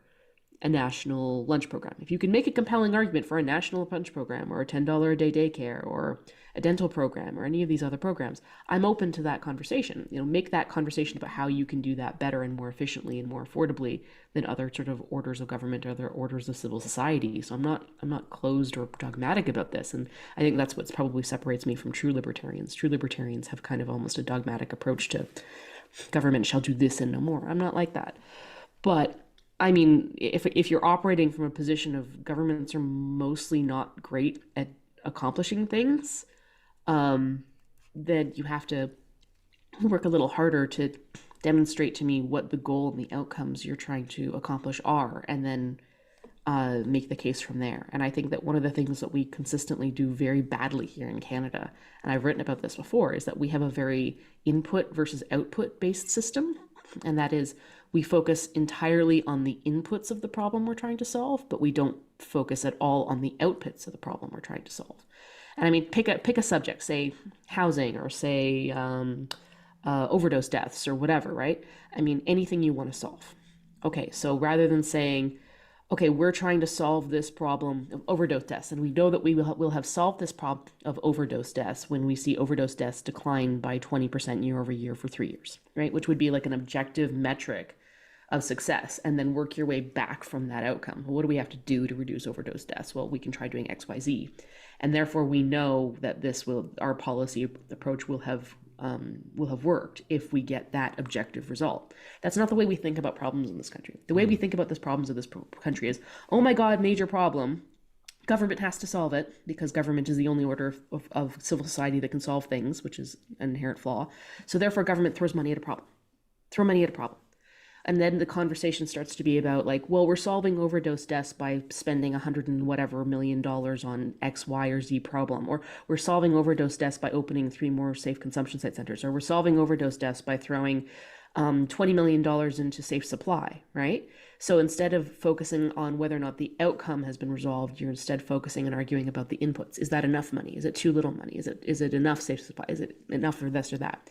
a national lunch program? If you can make a compelling argument for a national lunch program, or a $10 a day daycare, or a dental program, or any of these other programs, I'm open to that conversation. Make that conversation about how you can do that better and more efficiently and more affordably than other sort of orders of government or other orders of civil society. So I'm not closed or dogmatic about this, and I think that's what probably separates me from true libertarians. True libertarians have kind of almost a dogmatic approach to government shall do this and no more. I'm not like that, but I mean, if you're operating from a position of governments are mostly not great at accomplishing things, then you have to work a little harder to demonstrate to me what the goal and the outcomes you're trying to accomplish are, and then make the case from there. And I think that one of the things that we consistently do very badly here in Canada, and I've written about this before, is that we have a very input versus output based system. And that is, we focus entirely on the inputs of the problem we're trying to solve, but we don't focus at all on the outputs of the problem we're trying to solve. And I mean, pick a subject, say housing, or say overdose deaths, or whatever, right? I mean, anything you want to solve. Okay, so rather than saying, okay, we're trying to solve this problem of overdose deaths, and we know that we'll have solved this problem of overdose deaths when we see overdose deaths decline by 20% year over year for 3 years, right? Which would be like an objective metric of success, and then work your way back from that outcome. Well, what do we have to do to reduce overdose deaths? Well, we can try doing X, Y, Z. And therefore we know that our policy approach will have worked if we get that objective result. That's not the way we think about problems in this country. The way we think about these problems of this country is, oh my God, major problem. Government has to solve it, because government is the only order of civil society that can solve things, which is an inherent flaw. So therefore government throws money at a problem. Throw money at a problem. And then the conversation starts to be about, like, well, we're solving overdose deaths by spending $100 and whatever million on X, Y, or Z problem. Or we're solving overdose deaths by opening 3 more safe consumption site centers. Or we're solving overdose deaths by throwing $20 million into safe supply, right? So instead of focusing on whether or not the outcome has been resolved, you're instead focusing and arguing about the inputs. Is that enough money? Is it too little money? Is it enough safe supply? Is it enough for this or that?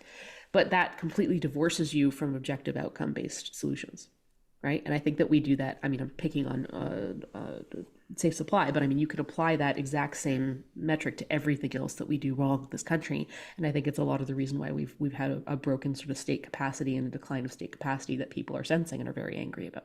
But that completely divorces you from objective outcome-based solutions, right? And I think that we do that. I mean, I'm picking on safe supply, but I mean, you could apply that exact same metric to everything else that we do wrong in this country. And I think it's a lot of the reason why we've had a broken sort of state capacity and a decline of state capacity that people are sensing and are very angry about.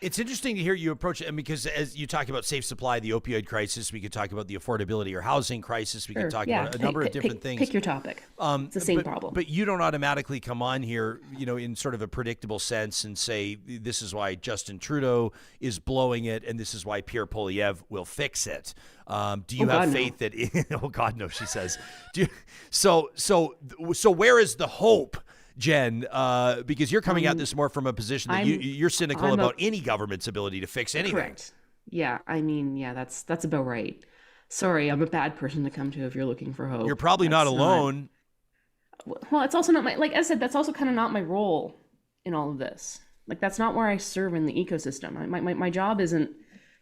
It's interesting to hear you approach it, and because as you talk about safe supply, the opioid crisis, we could talk about the affordability or housing crisis. We could talk about a number of different things. Pick your topic. It's the same problem. But you don't automatically come on here, in sort of a predictable sense and say, this is why Justin Trudeau is blowing it, and this is why Pierre Poilievre will fix it. Do you have faith that? Oh God, no, she says. So where is the hope? Jen, because you're coming at this more from a position that you're cynical about any government's ability to fix anything. Correct. Yeah, I mean, that's about right. Sorry, I'm a bad person to come to if you're looking for hope. You're probably not alone. Well, it's also not like I said, that's also kind of not my role in all of this. Like, that's not where I serve in the ecosystem. My job isn't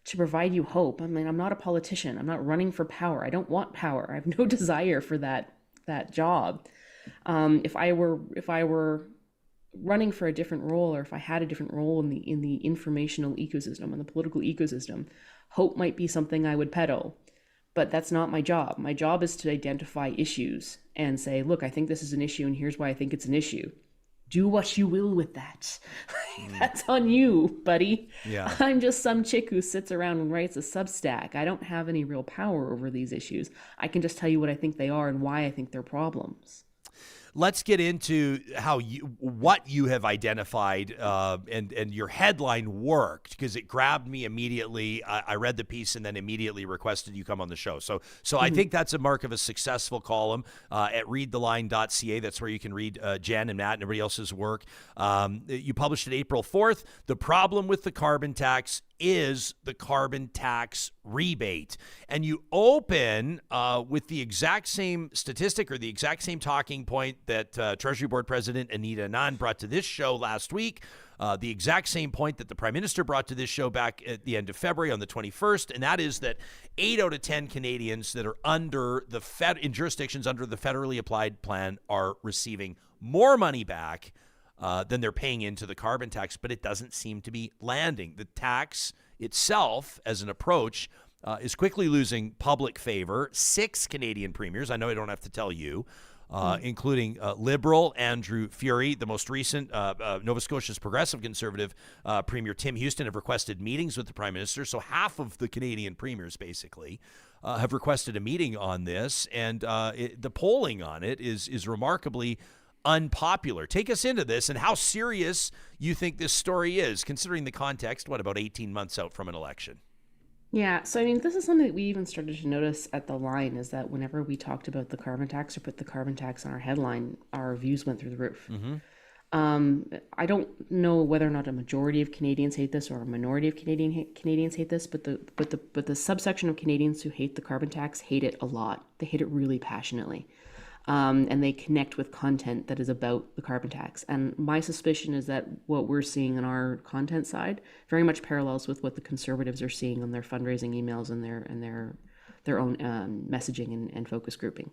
to provide you hope. I mean, I'm not a politician. I'm not running for power. I don't want power. I have no desire for that job. If I were running for a different role, or if I had a different role in the informational ecosystem and the political ecosystem, hope might be something I would peddle. But that's not my job. My job is to identify issues and say, look, I think this is an issue and here's why I think it's an issue. Do what you will with that. That's on you, buddy. Yeah. I'm just some chick who sits around and writes a Substack. I don't have any real power over these issues. I can just tell you what I think they are and why I think they're problems. Let's get into what you have identified and your headline worked, because it grabbed me immediately. I read the piece and then immediately requested you come on the show. So I think that's a mark of a successful column at readtheline.ca. That's where you can read Jen and Matt and everybody else's work. You published it April 4th. The problem with the carbon tax is the carbon tax rebate. And you open with the exact same statistic or the exact same talking point that Treasury Board President Anita Anand brought to this show last week, the exact same point that the Prime Minister brought to this show back at the end of February on the 21st, and that is that 8 out of 10 Canadians that are under the in jurisdictions under the federally applied plan are receiving more money back than they're paying into the carbon tax, but it doesn't seem to be landing. The tax itself, as an approach, is quickly losing public favor. 6 Canadian premiers, I know I don't have to tell you, including Liberal Andrew Furey, the most recent Nova Scotia's progressive Conservative Premier Tim Houston, have requested meetings with the Prime Minister. So half of the Canadian premiers, basically, have requested a meeting on this, and the polling on it is remarkably unpopular. Take us into this and how serious you think this story is, considering the context, about 18 months out from an election? Yeah, so I mean, this is something that we even started to notice at the line, is that whenever we talked about the carbon tax or put the carbon tax on our headline, our views went through the roof. I don't know whether or not a majority of Canadians hate this or a minority of Canadians hate this, but the subsection of Canadians who hate the carbon tax hate it a lot. They hate it really passionately. And they connect with content that is about the carbon tax. And my suspicion is that what we're seeing on our content side very much parallels with what the Conservatives are seeing on their fundraising emails and their own messaging and focus grouping,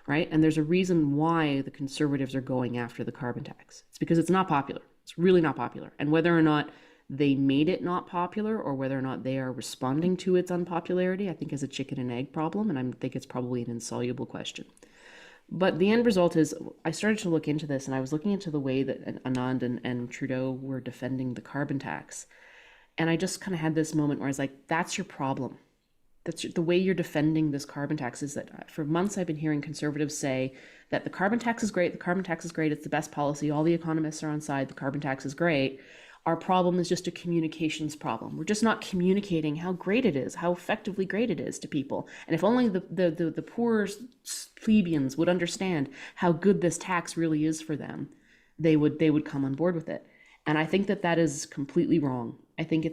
right? And there's a reason why the Conservatives are going after the carbon tax. It's because it's not popular. It's really not popular. And whether or not they made it not popular or whether or not they are responding to its unpopularity, I think is a chicken and egg problem. And I think it's probably an insoluble question. But the end result is, I started to look into this, and I was looking into the way that Anand and Trudeau were defending the carbon tax. And I just kind of had this moment where I was like, that's your problem. The way you're defending this carbon tax is that for months I've been hearing Conservatives say that the carbon tax is great, it's the best policy, all the economists are on side, the carbon tax is great. Our problem is just a communications problem. We're just not communicating how great it is, how effectively great it is to people. And if only the poor plebeians would understand how good this tax really is for them, they would come on board with it. And I think that is completely wrong. I think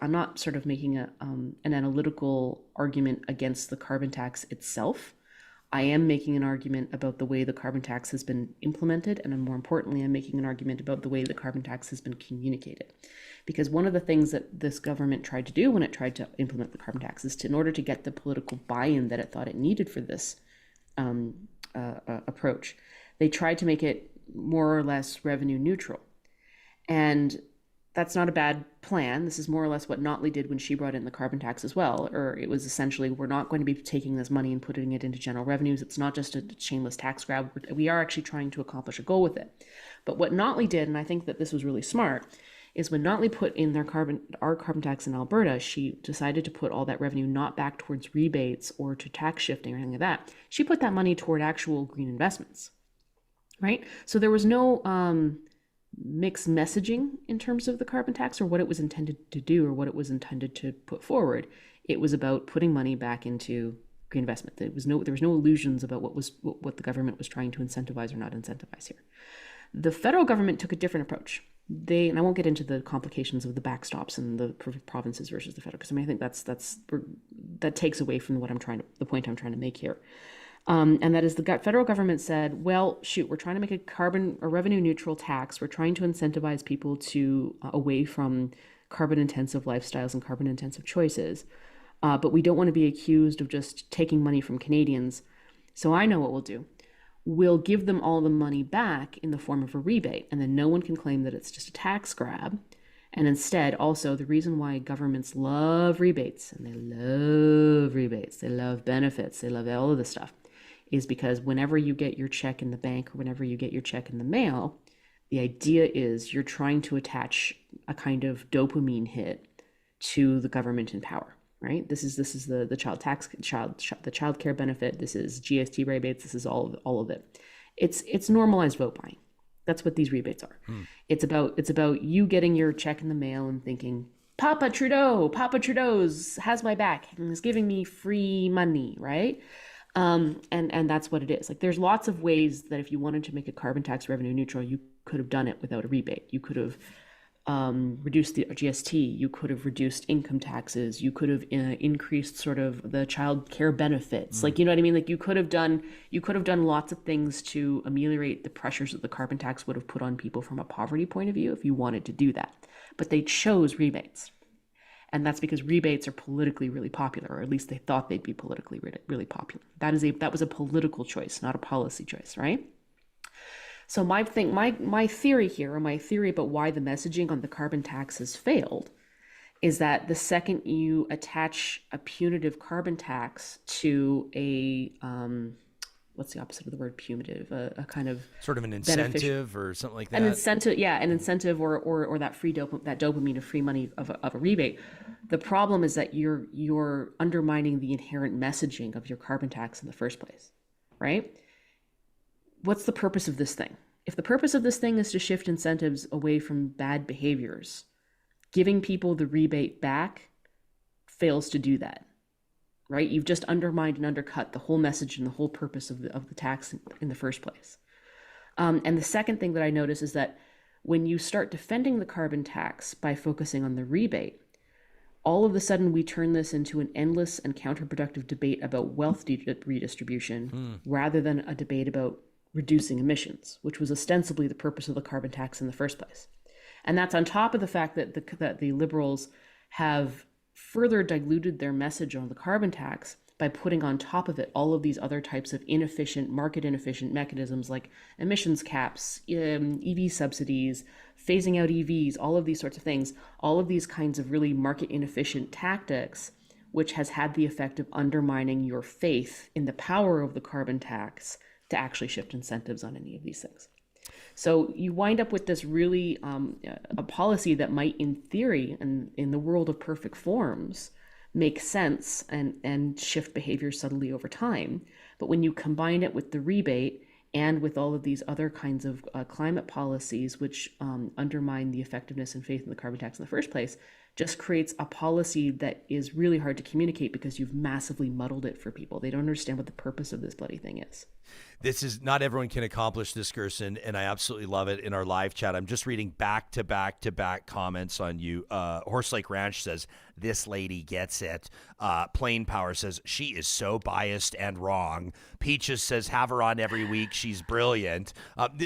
I'm not sort of making an analytical argument against the carbon tax itself. I am making an argument about the way the carbon tax has been implemented, and more importantly, I'm making an argument about the way the carbon tax has been communicated. Because one of the things that this government tried to do when it tried to implement the carbon tax is in order to get the political buy-in that it thought it needed for this approach, they tried to make it more or less revenue neutral. And that's not a bad plan. This is more or less what Notley did when she brought in the carbon tax as well. Or it was essentially, we're not going to be taking this money and putting it into general revenues. It's not just a shameless tax grab. We are actually trying to accomplish a goal with it. But what Notley did, and I think that this was really smart, is when Notley put in our carbon tax in Alberta, she decided to put all that revenue not back towards rebates or to tax shifting or anything like that. She put that money toward actual green investments, right? So there was no mixed messaging in terms of the carbon tax or what it was intended to do or what it was intended to put forward. It was about putting money back into green investment. There was no illusions about what the government was trying to incentivize or not incentivize here. The federal government took a different approach. And I won't get into the complications of the backstops and the provinces versus the federal, because I think that takes away from the point I'm trying to make here. And that is the federal government said, well, shoot, we're trying to make a revenue neutral tax. We're trying to incentivize people to away from carbon intensive lifestyles and carbon intensive choices. But we don't want to be accused of just taking money from Canadians. So I know what we'll do. We'll give them all the money back in the form of a rebate. And then no one can claim that it's just a tax grab. And instead, also, the reason why governments love rebates, and they love rebates, they love benefits, they love all of this stuff, is because whenever you get your check in the bank or whenever you get your check in the mail, the idea is you're trying to attach a kind of dopamine hit to the government in power, right? This is the child care benefit. This is GST rebates. This is all of it. It's normalized vote buying. That's what these rebates are. It's about you getting your check in the mail and thinking, Papa Trudeau's has my back and is giving me free money, right? And that's what it is. Like, there's lots of ways that if you wanted to make a carbon tax revenue neutral, you could have done it without a rebate. You could have reduced the GST. You could have reduced income taxes. You could have increased sort of the child care benefits. Like, you know what I mean? Like, you could have done lots of things to ameliorate the pressures that the carbon tax would have put on people from a poverty point of view if you wanted to do that. But they chose rebates. And that's because rebates are politically really popular, or at least they thought they'd be politically really popular. That was a political choice, not a policy choice, right? So my theory here, or my theory about why the messaging on the carbon tax has failed, is that the second you attach a punitive carbon tax to a what's the opposite of the word punitive? A kind of sort of an incentive or something like that. An incentive, or that dopamine of free money of a rebate. The problem is that you're undermining the inherent messaging of your carbon tax in the first place, right? What's the purpose of this thing? If the purpose of this thing is to shift incentives away from bad behaviors, giving people the rebate back fails to do that, right? You've just undermined and undercut the whole message and the whole purpose of the tax in the first place. And the second thing that I notice is that when you start defending the carbon tax by focusing on the rebate, all of a sudden we turn this into an endless and counterproductive debate about wealth redistribution rather than a debate about reducing emissions, which was ostensibly the purpose of the carbon tax in the first place. And that's on top of the fact that the Liberals have further diluted their message on the carbon tax by putting on top of it all of these other types of market inefficient mechanisms like emissions caps, EV subsidies, phasing out EVs, all of these sorts of things, all of these kinds of really market inefficient tactics, which has had the effect of undermining your faith in the power of the carbon tax to actually shift incentives on any of these things. So you wind up with this really a policy that might, in theory, and in the world of perfect forms, make sense and shift behavior subtly over time. But when you combine it with the rebate and with all of these other kinds of climate policies, which undermine the effectiveness and faith in the carbon tax in the first place, just creates a policy that is really hard to communicate because you've massively muddled it for people. They don't understand what the purpose of this bloody thing is. This is not everyone can accomplish this, Gerson, and I absolutely love it in our live chat. I'm just reading back to back comments on you. Horse Lake Ranch says, this lady gets it. Plain Power says, she is so biased and wrong. Peaches says, have her on every week. She's brilliant.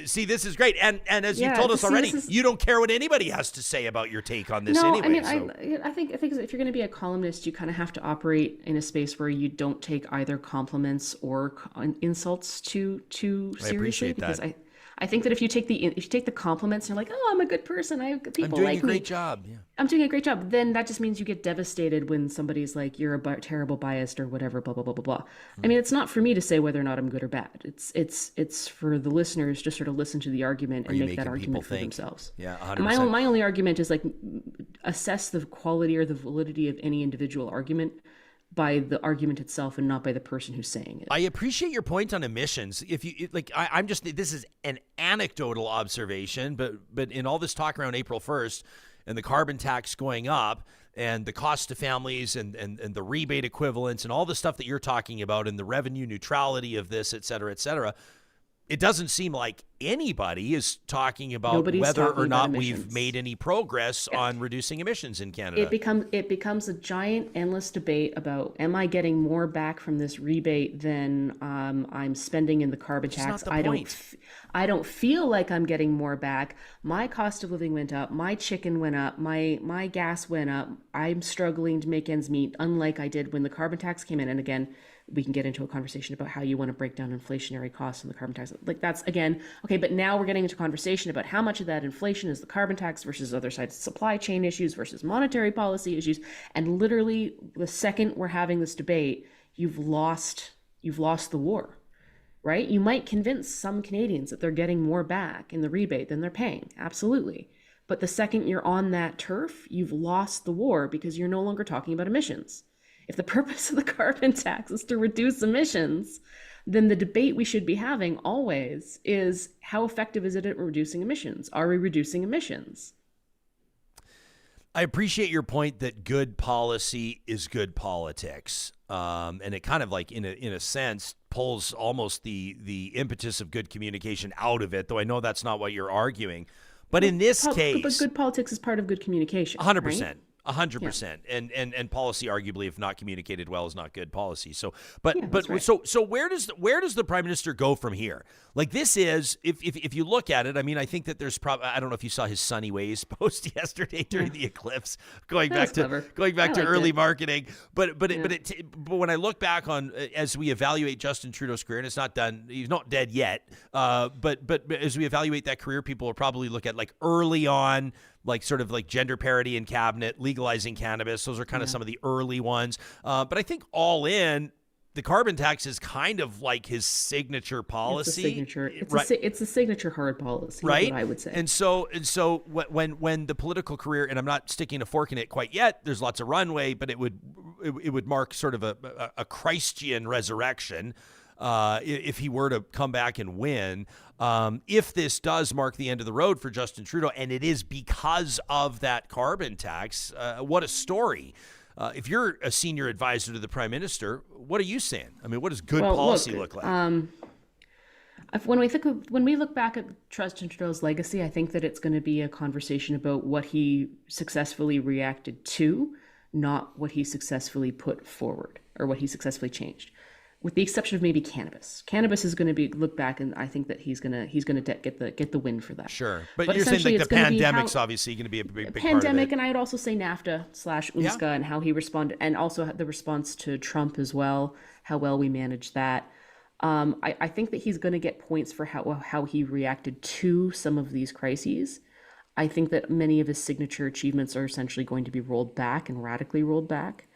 See, this is great. And as you told us already, you don't care what anybody has to say about your take on this anyway. I mean, I think if you're going to be a columnist, you kind of have to operate in a space where you don't take either compliments or insults too seriously. I appreciate because that. I think that if you take the compliments and you're like, oh, I'm a good person, I have good people, I'm doing like a great me. job. Yeah. I'm doing a great job. Then that just means you get devastated when somebody's like, you're a terrible biased or whatever, blah blah blah blah blah. I mean, it's not for me to say whether or not I'm good or bad. It's for the listeners to sort of listen to the argument and make that argument for themselves. Yeah, 100%. And my only argument is like assess the quality or the validity of any individual argument by the argument itself and not by the person who's saying it. I appreciate your point on emissions. If you like, I'm just, this is an anecdotal observation, but in all this talk around April 1st and the carbon tax going up and the cost to families and the rebate equivalents and all the stuff that you're talking about and the revenue neutrality of this, et cetera, it doesn't seem like anybody is talking about whether or not we've made any progress on reducing emissions in Canada. It becomes a giant, endless debate about, am I getting more back from this rebate than I'm spending in the carbon tax? I don't feel like I'm getting more back. My cost of living went up. My chicken went up. My gas went up. I'm struggling to make ends meet, unlike I did when the carbon tax came in. And again, we can get into a conversation about how you want to break down inflationary costs and the carbon tax. Like that's, again, okay, Okay, but now we're getting into conversation about how much of that inflation is the carbon tax versus other sides, supply chain issues versus monetary policy issues. And literally the second we're having this debate, you've lost the war, right? You might convince some Canadians that they're getting more back in the rebate than they're paying. Absolutely. But the second you're on that turf, you've lost the war because you're no longer talking about emissions. If the purpose of the carbon tax is to reduce emissions, then the debate we should be having always is how effective is it at reducing emissions? Are we reducing emissions? I appreciate your point that good policy is good politics. And it kind of like in a sense pulls almost the impetus of good communication out of it, though I know that's not what you're arguing. But in this case, but good politics is part of good communication. 100%. Right? 100%. And policy, arguably, if not communicated well, is not good policy. So, right. so where does the prime minister go from here? Like, this is, if you look at it, I mean, I think that there's probably, I don't know if you saw his Sunny Ways post yesterday during the eclipse, going back to early marketing. But when I look back on, as we evaluate Justin Trudeau's career, and it's not done, he's not dead yet. But as we evaluate that career, people will probably look at like early on, like sort of like gender parity in cabinet, legalizing cannabis. Those are kind of some of the early ones. But I think all in, the carbon tax is kind of like his signature policy. It's a signature hard policy, right? Is what I would say. And so when the political career, and I'm not sticking a fork in it quite yet, there's lots of runway, but it would mark sort of a Christian resurrection. If he were to come back and win, if this does mark the end of the road for Justin Trudeau, and it is because of that carbon tax, what a story. If you're a senior advisor to the prime minister, what are you saying? I mean, what does good policy look like? When we look back at Justin Trudeau's legacy, I think that it's going to be a conversation about what he successfully reacted to, not what he successfully put forward or what he successfully changed. With the exception of maybe cannabis. Cannabis is going to be look back, and I think that he's going to get the win for that. Sure, but you're saying like the pandemic's obviously going to be a big part of it. Pandemic, and I would also say NAFTA/UNSCA and how he responded, and also the response to Trump as well, how well we managed that. I think that he's going to get points for how he reacted to some of these crises. I think that many of his signature achievements are essentially going to be rolled back and radically rolled back.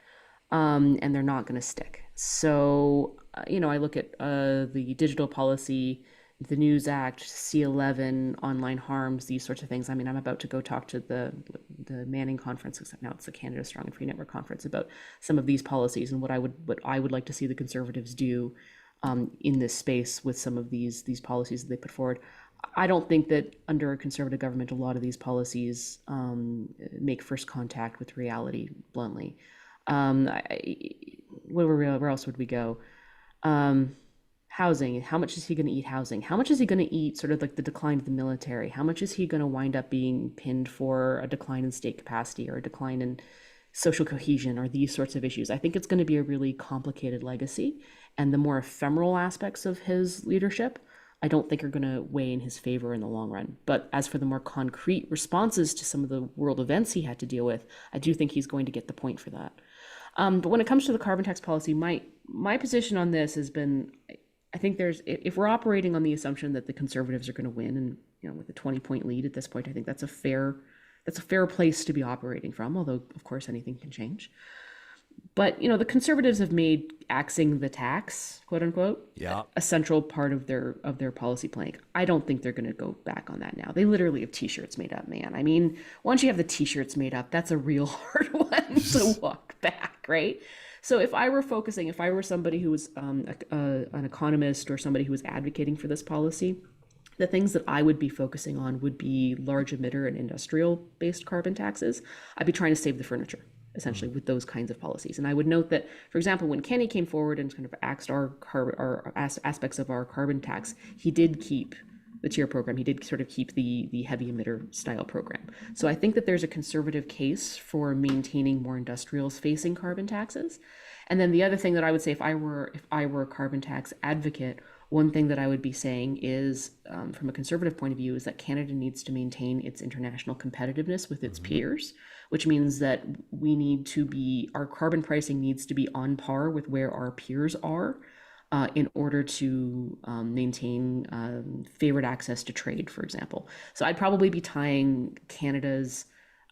And they're not going to stick. So, I look at the digital policy, the News Act, C11, online harms, these sorts of things. I mean, I'm about to go talk to the Manning conference, except now it's the Canada Strong and Free Network conference, about some of these policies and what I would like to see the Conservatives do in this space with some of these policies that they put forward. I don't think that under a Conservative government, a lot of these policies make first contact with reality, bluntly. Where else would we go? Housing. How much is he going to eat housing? How much is he going to eat sort of like the decline of the military? How much is he going to wind up being pinned for a decline in state capacity or a decline in social cohesion or these sorts of issues? I think it's going to be a really complicated legacy, and the more ephemeral aspects of his leadership, I don't think are going to weigh in his favor in the long run. But as for the more concrete responses to some of the world events he had to deal with, I do think he's going to get the point for that. But when it comes to the carbon tax policy, my position on this has been, I think if we're operating on the assumption that the Conservatives are going to win, and with a 20-point lead at this point, I think that's a fair place to be operating from. Although of course anything can change. But the Conservatives have made axing the tax, quote unquote, a central part of their policy plank. I don't think they're going to go back on that now. They literally have T-shirts made up, man. I mean, once you have the T-shirts made up, that's a real hard one to walk back, right? So if I were somebody who was an economist or somebody who was advocating for this policy, the things that I would be focusing on would be large emitter and industrial-based carbon taxes. I'd be trying to save the furniture, essentially, with those kinds of policies. And I would note that, for example, when Kenny came forward and kind of axed our aspects of our carbon tax, he did keep the tier program. He did sort of keep the heavy emitter style program. So I think that there's a Conservative case for maintaining more industrials facing carbon taxes. And then the other thing that I would say, if I were a carbon tax advocate, one thing that I would be saying is, from a Conservative point of view, is that Canada needs to maintain its international competitiveness with its peers, which means that our carbon pricing needs to be on par with where our peers are. in order to maintain favored access to trade, for example. So I'd probably be tying Canada's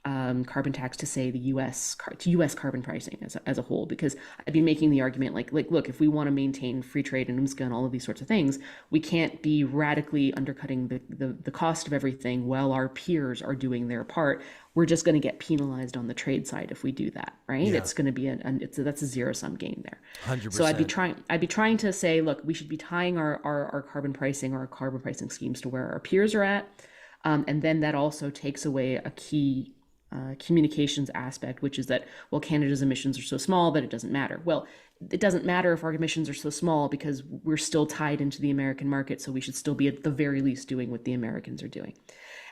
carbon tax to, say, the U.S. carbon pricing as a whole, because I'd be making the argument like look, if we want to maintain free trade and UMSCA and all of these sorts of things, we can't be radically undercutting the cost of everything while our peers are doing their part. We're just going to get penalized on the trade side if we do that, right? It's going to be that's a zero sum game there. 100%. So I'd be trying to say, look, we should be tying our carbon pricing or our carbon pricing schemes to where our peers are at, and then that also takes away a key communications aspect, which is that, well, Canada's emissions are so small that it doesn't matter. Well, it doesn't matter if our emissions are so small because we're still tied into the American market, so we should still be at the very least doing what the Americans are doing.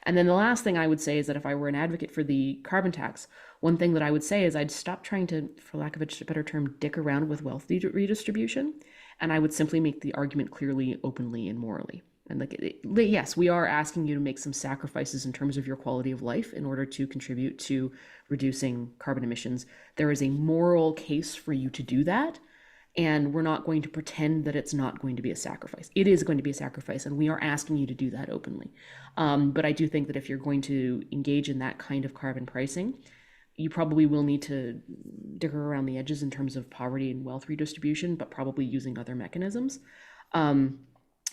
And then the last thing I would say is that if I were an advocate for the carbon tax, one thing that I would say is I'd stop trying to, for lack of a better term, dick around with wealth redistribution, and I would simply make the argument clearly, openly, and morally. And yes, we are asking you to make some sacrifices in terms of your quality of life in order to contribute to reducing carbon emissions. There is a moral case for you to do that, and we're not going to pretend that it's not going to be a sacrifice. It is going to be a sacrifice, and we are asking you to do that openly. But I do think that if you're going to engage in that kind of carbon pricing, you probably will need to dig around the edges in terms of poverty and wealth redistribution, but probably using other mechanisms.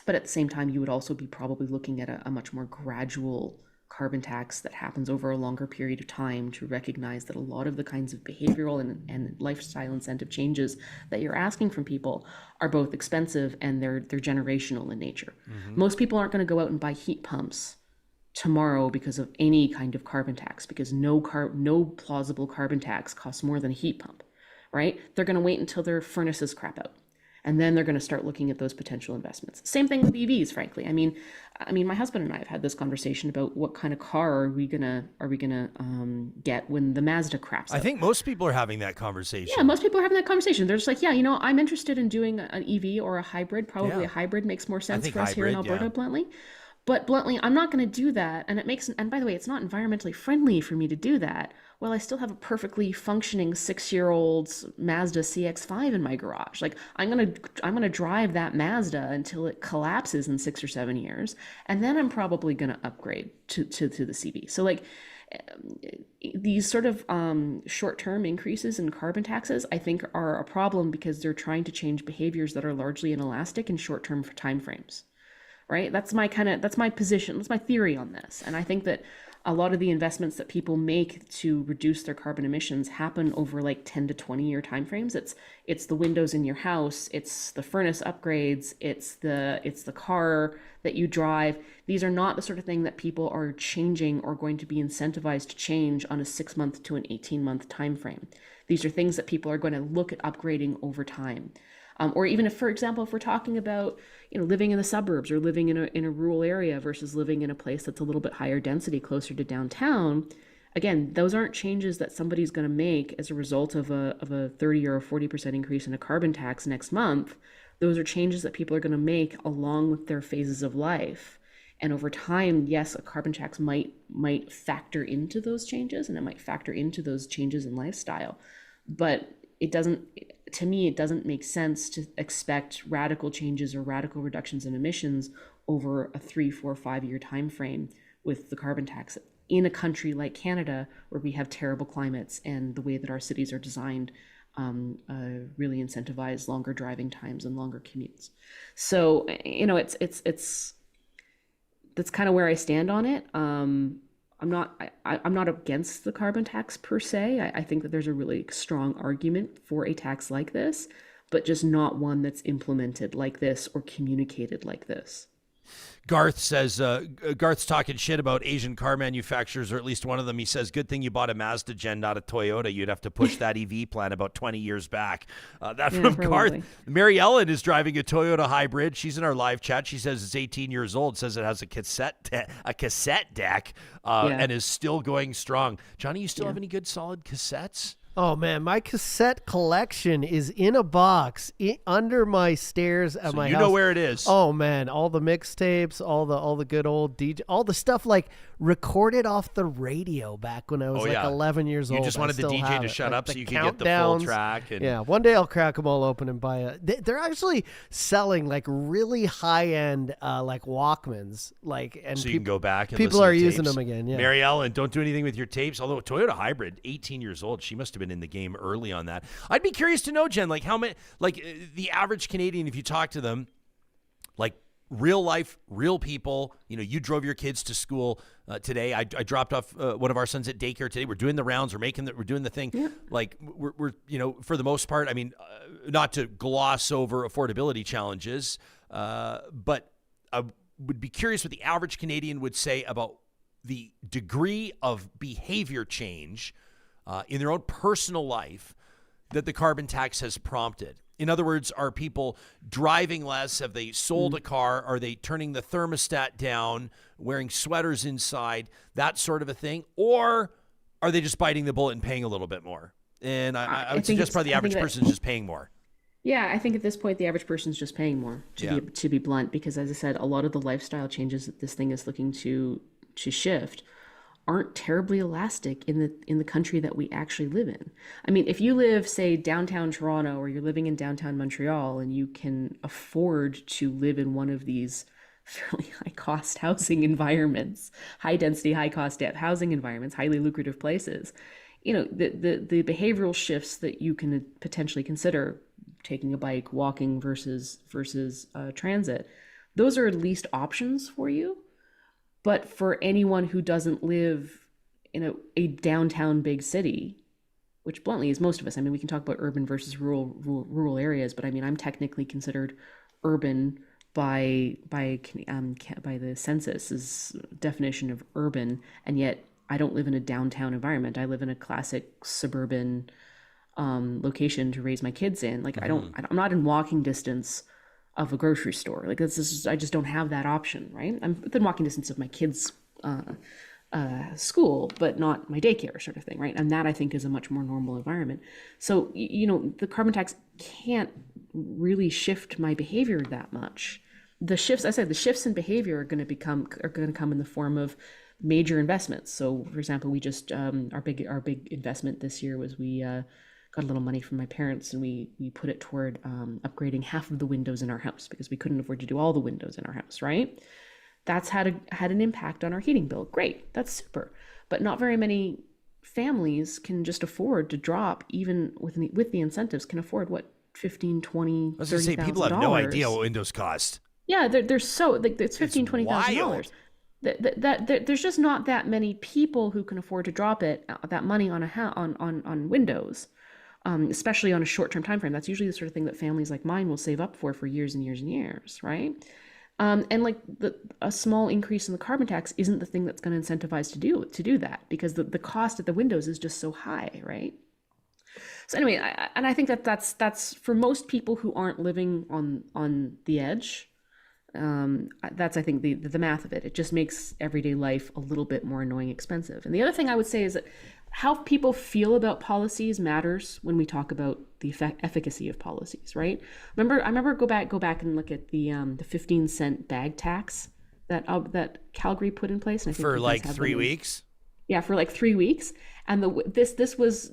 But at the same time, you would also be probably looking at a much more gradual carbon tax that happens over a longer period of time to recognize that a lot of the kinds of behavioral and lifestyle incentive changes that you're asking from people are both expensive and they're generational in nature. Most people aren't going to go out and buy heat pumps tomorrow because of any kind of carbon tax, because no plausible carbon tax costs more than a heat pump, right? They're going to wait until their furnaces crap out. And then they're going to start looking at those potential investments. Same thing with EVs, frankly. I mean, my husband and I have had this conversation about what kind of car are we gonna get when the Mazda craps out. I think most people are having that conversation. Yeah, most people are having that conversation. They're just like, yeah, I'm interested in doing an EV or a hybrid. Probably a hybrid makes more sense for us here in Alberta, bluntly. But bluntly, I'm not going to do that. And by the way, it's not environmentally friendly for me to do that. Well, I still have a perfectly functioning 6-year-old Mazda CX-5 in my garage. Like, I'm gonna drive that Mazda until it collapses in 6 or 7 years, and then I'm probably gonna upgrade to the CV. So like, these sort of short-term increases in carbon taxes, I think, are a problem because they're trying to change behaviors that are largely inelastic in short-term timeframes. Right? That's my position. That's my theory on this. And I think that a lot of the investments that people make to reduce their carbon emissions happen over like 10 to 20 year timeframes. It's the windows in your house, it's the furnace upgrades, it's the car that you drive. These are not the sort of thing that people are changing or going to be incentivized to change on a 6-month to an 18-month timeframe. These are things that people are going to look at upgrading over time. Or even if, for example, if we're talking about, living in the suburbs or living in a rural area versus living in a place that's a little bit higher density, closer to downtown, again, those aren't changes that somebody's going to make as a result of a 30 or a 40% increase in a carbon tax next month. Those are changes that people are going to make along with their phases of life. And over time, yes, a carbon tax might factor into those changes, and it might factor into those changes in lifestyle, but it doesn't make sense to expect radical changes or radical reductions in emissions over a 3, 4, 5 year time frame with the carbon tax in a country like Canada, where we have terrible climates and the way that our cities are designed really incentivize longer driving times and longer commutes. So that's kind of where I stand on it. I'm not against the carbon tax per se. I think that there's a really strong argument for a tax like this, but just not one that's implemented like this or communicated like this. Garth says, Garth's talking shit about Asian car manufacturers, or at least one of them. He says, good thing you bought a Mazda, Jen, not a Toyota. You'd have to push that EV plan about 20 years back. From Garth. Mary Ellen is driving a Toyota hybrid. She's in our live chat. She says it's 18 years old, says it has a cassette deck, and is still going strong. Johnny, you still have any good solid cassettes? Oh man, my cassette collection is in a box under my stairs at my you house. know where it is. Oh man, all the mixtapes, all the good old DJ, all the stuff like recorded off the radio back when I was 11 years old. You just wanted the DJ to shut up so you could get the full track. And... Yeah, one day I'll crack them all open and buy a. They're actually selling like really high end like Walkmans, like, and so you can go back and people listen are to using tapes. them again. Yeah, Mary Ellen, don't do anything with your tapes. Although Toyota Hybrid, 18 years old, she must have been in the game early on that. I'd be curious to know, Jen, like how many, like the average Canadian, if you talk to them, like real life, real people. You know, you drove your kids to school today. I dropped off one of our sons at daycare today. We're doing the rounds. We're doing the thing. Yeah. Like we're you know, for the most part. I mean, not to gloss over affordability challenges, but I would be curious what the average Canadian would say about the degree of behavior change in their own personal life that the carbon tax has prompted. In other words, are people driving less? Have they sold a car? Are they turning the thermostat down, wearing sweaters inside, that sort of a thing? Or are they just biting the bullet and paying a little bit more? And I would suggest probably the average person is just paying more. Yeah, I think at this point, the average person's just paying more, to be blunt, because as I said, a lot of the lifestyle changes that this thing is looking to shift aren't terribly elastic in the country that we actually live in. I mean, if you live, say, downtown Toronto, or you're living in downtown Montreal, and you can afford to live in one of these fairly high-cost housing environments, high-density, high-cost housing environments, highly lucrative places, you know, the behavioral shifts that you can potentially consider, taking a bike, walking versus transit, those are at least options for you. But for anyone who doesn't live in a downtown big city, which bluntly is most of us, I mean, we can talk about urban versus rural areas, but I mean, I'm technically considered urban by the census's definition of urban, and yet I don't live in a downtown environment. I live in a classic suburban location to raise my kids in. Like, I'm not in walking distance of a grocery store. Like, I just don't have that option, right? I'm within walking distance of my kids' school, but not my daycare, sort of thing, right? And that, I think, is a much more normal environment. So, you know, the carbon tax can't really shift my behavior that much. The shifts in behavior are going to come in the form of major investments. So, for example, we just our big investment this year was we got a little money from my parents, and we put it toward upgrading half of the windows in our house because we couldn't afford to do all the windows in our house, right? That's had an impact on our heating bill. Great, that's super. But not very many families can just afford to drop, even with the incentives, can afford what, $15,000, $20,000, I was going to say, people have no idea what windows cost. Yeah, they're so, like, it's $15,000, $20,000. There's just not that many people who can afford to drop that money on windows. Especially on a short-term time frame. That's usually the sort of thing that families like mine will save up for years and years and years, right? And like a small increase in the carbon tax isn't the thing that's going to incentivize to do that, because the cost at the windows is just so high, right? So anyway, I think that's for most people who aren't living on the edge. That's, I think, the math of it. It just makes everyday life a little bit more annoying, expensive. And the other thing I would say is that how people feel about policies matters when we talk about the efficacy of policies, right? I remember go back and look at the 15-cent bag tax that Calgary put in place, and I think for like 3 weeks. Yeah, for like 3 weeks, and this was,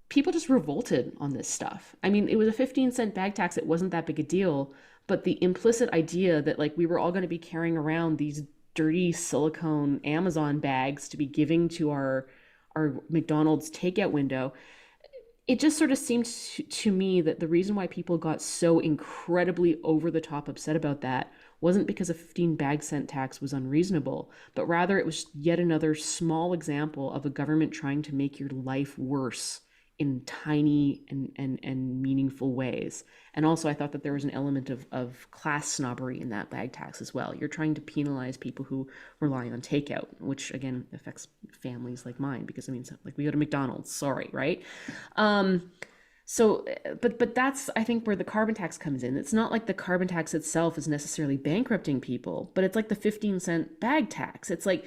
people just revolted on this stuff. I mean, it was a 15-cent bag tax. It wasn't that big a deal, but the implicit idea that, like, we were all going to be carrying around these dirty silicone Amazon bags to be giving to our McDonald's takeout window, it just sort of seemed to me that the reason why people got so incredibly over the top upset about that wasn't because a 15 bag cent tax was unreasonable, but rather it was yet another small example of a government trying to make your life worse in tiny and meaningful ways. And also, I thought that there was an element of class snobbery in that bag tax as well. You're trying to penalize people who rely on takeout, which again affects families like mine, because I mean, like, we go to McDonald's, sorry, right? So, but that's, I think, where the carbon tax comes in. It's not like the carbon tax itself is necessarily bankrupting people, but it's like the 15-cent bag tax. It's like,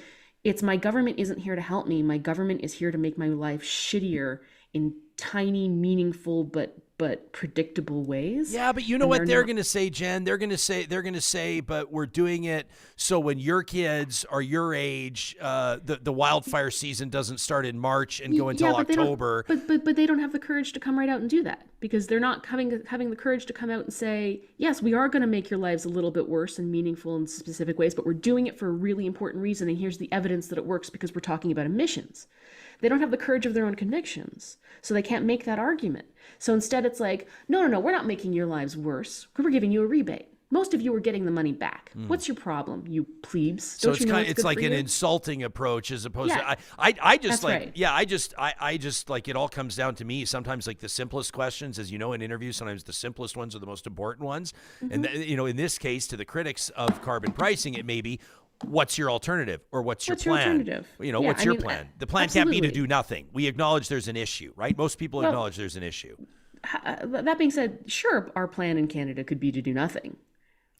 my government isn't here to help me. My government is here to make my life shittier in tiny, meaningful, but predictable ways. Yeah, but you know And what they're not- going to say, Jen? They're going to say, but we're doing it so when your kids are your age, the wildfire season doesn't start in March and go until but they don't- October. But they don't have the courage to come right out and do that, because they're not having the courage to come out and say, yes, we are going to make your lives a little bit worse and meaningful in specific ways, but we're doing it for a really important reason, and here's the evidence that it works because we're talking about emissions. They don't have the courage of their own convictions, so they can't make that argument. So instead it's like, no, we're not making your lives worse. We're giving you a rebate. Most of you are getting the money back. What's your problem, you plebes? So Don't you know it's good like for an you? insulting approach as opposed Yeah. to I just That's like right. yeah I just like it all comes down to me sometimes, like the simplest questions, as you know, in interviews sometimes the simplest ones are the most important ones. And in this case, to the critics of carbon pricing, it may be, what's your alternative, or what's your What's your plan? alternative? Yeah, I your mean, plan? The plan can't be to absolutely. do nothing. We acknowledge there's an issue, right? Most people acknowledge there's an issue. That being said, sure, our plan in Canada could be to do nothing.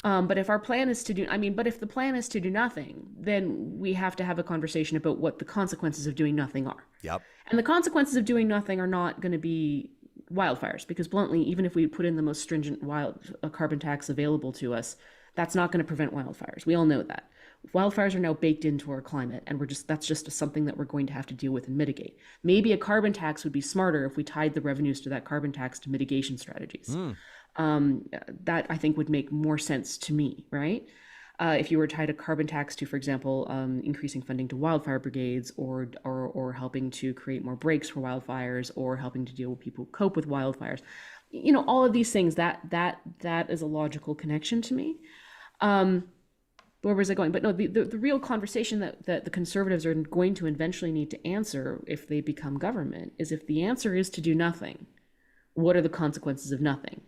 But if our plan is to do, but if the plan is to do nothing, then we have to have a conversation about what the consequences of doing nothing are. Yep. And the consequences of doing nothing are not going to be wildfires, because bluntly, even if we put in the most stringent carbon tax available to us, that's not going to prevent wildfires. We all know that. Wildfires are now baked into our climate, and that's just something that we're going to have to deal with and mitigate. Maybe a carbon tax would be smarter if we tied the revenues to that carbon tax to mitigation strategies. That I think would make more sense to me, right? If you were tied a carbon tax to, for example, increasing funding to wildfire brigades, or helping to create more breaks for wildfires, or helping to deal with people who cope with wildfires, all of these things, that is a logical connection to me. Where was I going? But no, the real conversation that the Conservatives are going to eventually need to answer if they become government is, if the answer is to do nothing, what are the consequences of nothing?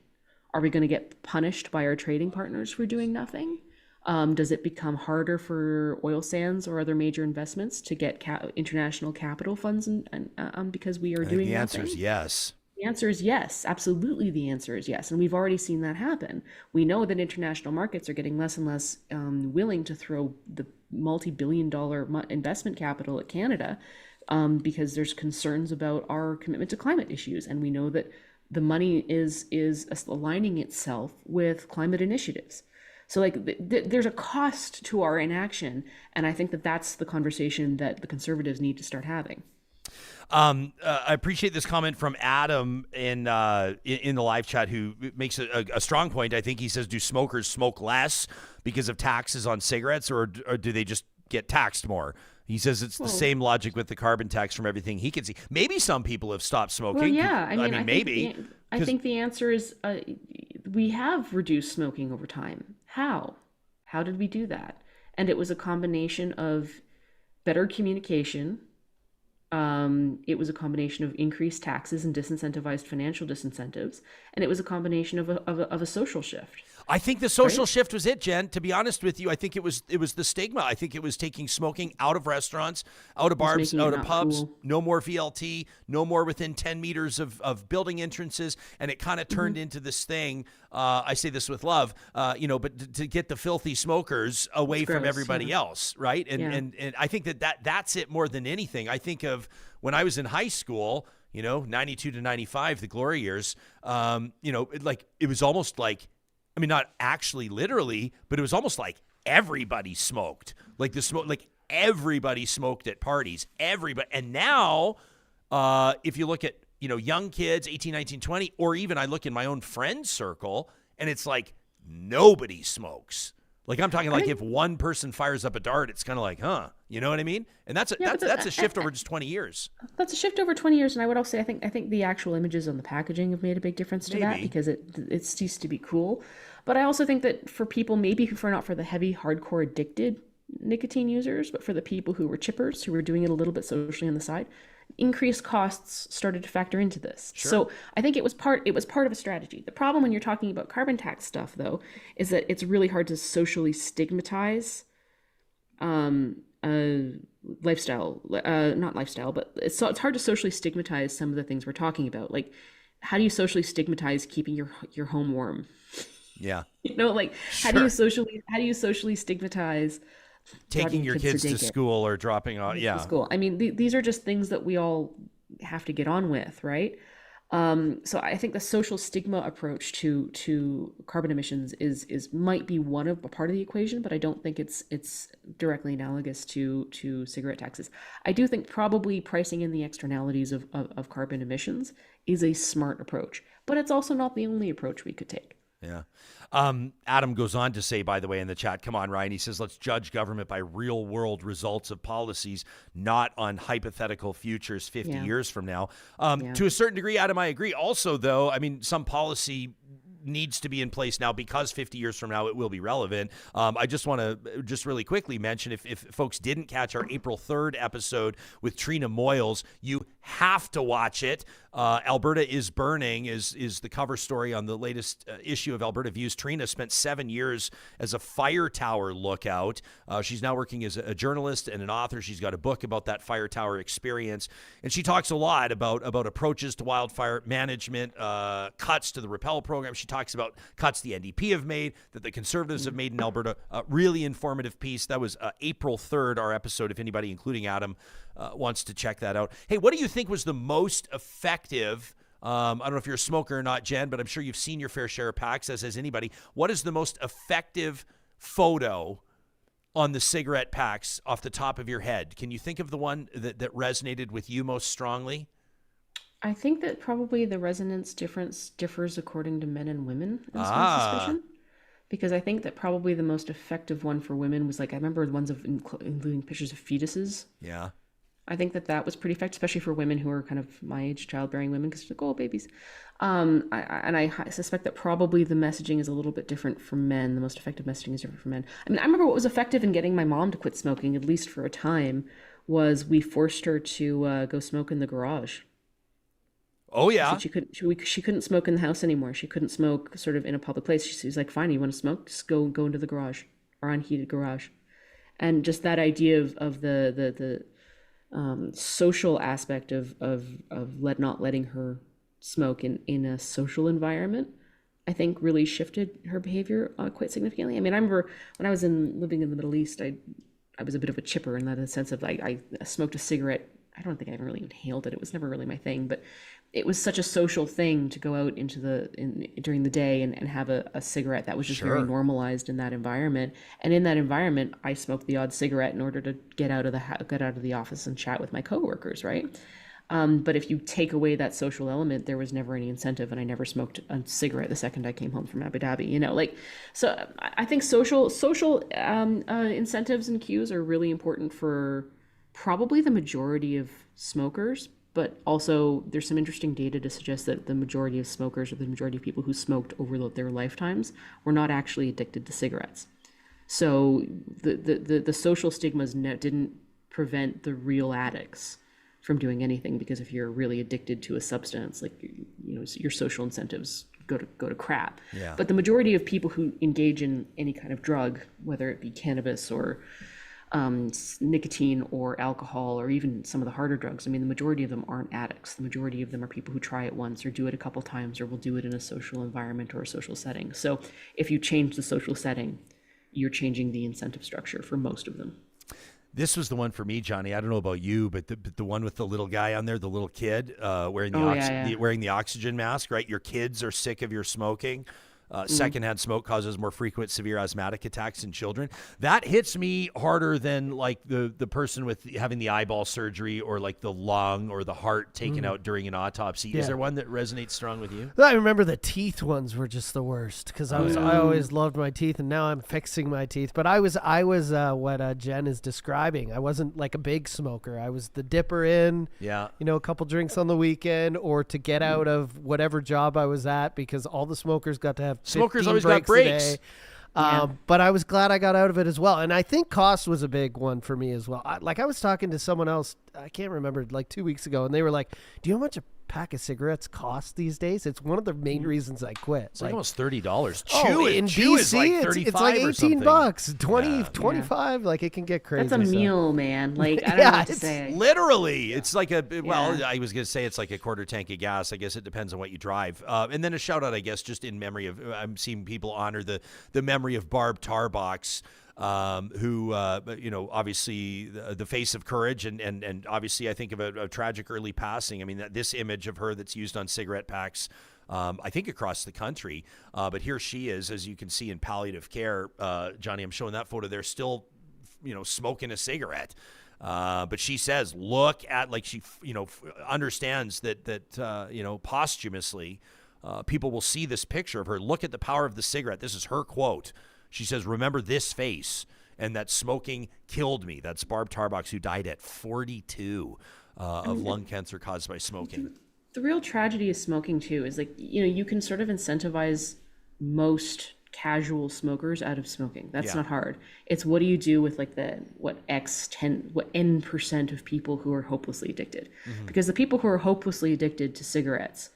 Are we going to get punished by our trading partners for doing nothing? Does it become harder for oil sands or other major investments to get international capital funds and because we are doing The nothing? answer is yes. The answer is yes. Absolutely, the answer is yes. And we've already seen that happen. We know that international markets are getting less and less willing to throw the multi-billion-dollar investment capital at Canada because there's concerns about our commitment to climate issues. And we know that the money is aligning itself with climate initiatives. So there's a cost to our inaction. And I think that's the conversation that the Conservatives need to start having. I appreciate this comment from Adam in the live chat, who makes a strong point. I think he says, do smokers smoke less because of taxes on cigarettes, or do they just get taxed more? He says it's the same logic with the carbon tax from everything he can see. Maybe some people have stopped smoking. Well, yeah. I mean maybe. I think the answer is we have reduced smoking over time. How? How did we do that? And it was a combination of better communication. It was a combination of increased taxes and disincentivized financial disincentives, and it was a combination of a social shift. I think the social shift was it, Jen. To be honest with you, I think it was the stigma. I think it was taking smoking out of restaurants, out of bars, making it out of not pubs. cool. No more VLT, no more within 10 meters of building entrances, and it kind of turned into this thing. I say this with love, but to get the filthy smokers away from gross, everybody else, right? And I think that's it more than anything. I think of when I was in high school, 92 to 95, the glory years. It was almost like, I mean, not actually literally, but it was almost like everybody smoked. Like everybody smoked at parties. Everybody. And now, if you look at, young kids, 18, 19, 20, or even I look in my own friend circle, and it's like nobody smokes. Like I'm talking if one person fires up a dart, it's kind of like, huh? You know what I mean? And that's a shift over just 20 years. That's a shift over 20 years, and I would also say I think the actual images on the packaging have made a big difference to that, because it ceased to be cool. But I also think that for people, maybe not for the heavy, hardcore addicted nicotine users, but for the people who were chippers, who were doing it a little bit socially on the side, increased costs started to factor into this. Sure. So I think it was part of a strategy. The problem when you're talking about carbon tax stuff, though, is that it's really hard to socially stigmatize lifestyle, not lifestyle, but it's hard to socially stigmatize some of the things we're talking about. Like, how do you socially stigmatize keeping your home warm? Yeah. How do you socially stigmatize taking your kids to school or dropping off? Yeah. School. I mean, these are just things that we all have to get on with, right? So I think the social stigma approach to carbon emissions is might be a part of the equation, but I don't think it's directly analogous to cigarette taxes. I do think probably pricing in the externalities of carbon emissions is a smart approach, but it's also not the only approach we could take. Yeah. Adam goes on to say, by the way, in the chat, come on, Ryan. He says, let's judge government by real world results of policies, not on hypothetical futures 50 years from now. To a certain degree, Adam, I agree. Also, though, I mean, some policy needs to be in place now because 50 years from now it will be relevant. I just want to just really quickly mention, if folks didn't catch our April 3rd episode with Trina Moyles, you have to watch it. Alberta is Burning is the cover story on the latest issue of Alberta Views. Trina spent 7 years as a fire tower lookout. She's now working as a journalist and an author. She's got a book about that fire tower experience, and she talks a lot about approaches to wildfire management, cuts to the Repel program. She talks about cuts the NDP have made, that the Conservatives have made in Alberta. Really informative piece. That was April 3rd, our episode, if anybody, including Adam, wants to check that out. Hey, what do you think was the most effective? I don't know if you're a smoker or not, Jen, but I'm sure you've seen your fair share of packs, as has anybody. What is the most effective photo on the cigarette packs off the top of your head? Can you think of the one that resonated with you most strongly? I think that probably the resonance differs according to men and women, is my suspicion. Because I think that probably the most effective one for women was, like, I remember the ones of including pictures of fetuses. Yeah. I think that was pretty effective, especially for women who are kind of my age, childbearing women, because they're like, oh, babies. I suspect that probably the messaging is a little bit different for men. The most effective messaging is different for men. I mean, I remember what was effective in getting my mom to quit smoking, at least for a time, was we forced her to go smoke in the garage. Oh, yeah. She couldn't smoke in the house anymore. She couldn't smoke sort of in a public place. She was like, fine, you want to smoke? Just go into the garage, or unheated garage. And just that idea of the social aspect of not letting her smoke in a social environment, I think really shifted her behavior quite significantly. I mean, I remember when I was living in the Middle East, I was a bit of a chipper in that sense of, like, I smoked a cigarette. I don't think I ever really inhaled it. It was never really my thing, but it was such a social thing to go out during the day and have a cigarette that was just very normalized in that environment. And in that environment, I smoked the odd cigarette in order to get out of the office and chat with my coworkers, right? But if you take away that social element, there was never any incentive, and I never smoked a cigarette the second I came home from Abu Dhabi. So I think social incentives and cues are really important for probably the majority of smokers, but also there's some interesting data to suggest that the majority of smokers, or the majority of people who smoked over their lifetimes, were not actually addicted to cigarettes. So the social stigmas didn't prevent the real addicts from doing anything, because if you're really addicted to a substance, like, your social incentives go to crap. Yeah. But the majority of people who engage in any kind of drug, whether it be cannabis or nicotine or alcohol, or even some of the harder drugs, I mean, the majority of them aren't addicts. The majority of them are people who try it once, or do it a couple times, or will do it in a social environment or a social setting. So if you change the social setting, you're changing the incentive structure for most of them. This was the one for me, Johnny. I don't know about you, but the one with the little guy on there, the little kid wearing the oxygen mask, right? Your kids are sick of your smoking. Secondhand smoke causes more frequent severe asthmatic attacks in children. That hits me harder than, like, the person with having the eyeball surgery, or like the lung or the heart taken out during an autopsy. Yeah. Is there one that resonates strong with you? I remember the teeth ones were just the worst, because I always loved my teeth, and now I'm fixing my teeth. But I was what Jen is describing. I wasn't like a big smoker. I was the dipper in, a couple drinks on the weekend, or to get out of whatever job I was at, because all the smokers got to have smokers always got breaks. But I was glad I got out of it as well. And I think cost was a big one for me as well. I was talking to someone else, I can't remember, like 2 weeks ago, and they were like, do you know how much a pack of cigarettes costs these days? It's one of the main reasons I quit. It's like almost $30. In Chew BC, is like 35 it's like $18, 20, 25. Yeah. Like, it can get crazy. That's a meal, man. Like, I don't know what to say. Literally. It's like I was going to say it's like a quarter tank of gas. I guess it depends on what you drive. And then a shout out, I guess, just in memory of, I'm seeing people honor the memory of Barb Tarbox. who, obviously the face of courage and obviously I think of a tragic early passing. I mean, this image of her that's used on cigarette packs, I think across the country. But here she is, as you can see in palliative care. Johnny, I'm showing that photo. They're still, smoking a cigarette. But she says, look at, like, she, understands that posthumously, people will see this picture of her. Look at the power of the cigarette. This is her quote. She says, remember this face, and that smoking killed me. That's Barb Tarbox, who died at 42 of lung cancer caused by smoking. The real tragedy of smoking, too, is, like, you can sort of incentivize most casual smokers out of smoking. That's not hard. It's what do you do with, like, what N% of people who are hopelessly addicted? Because the people who are hopelessly addicted to cigarettes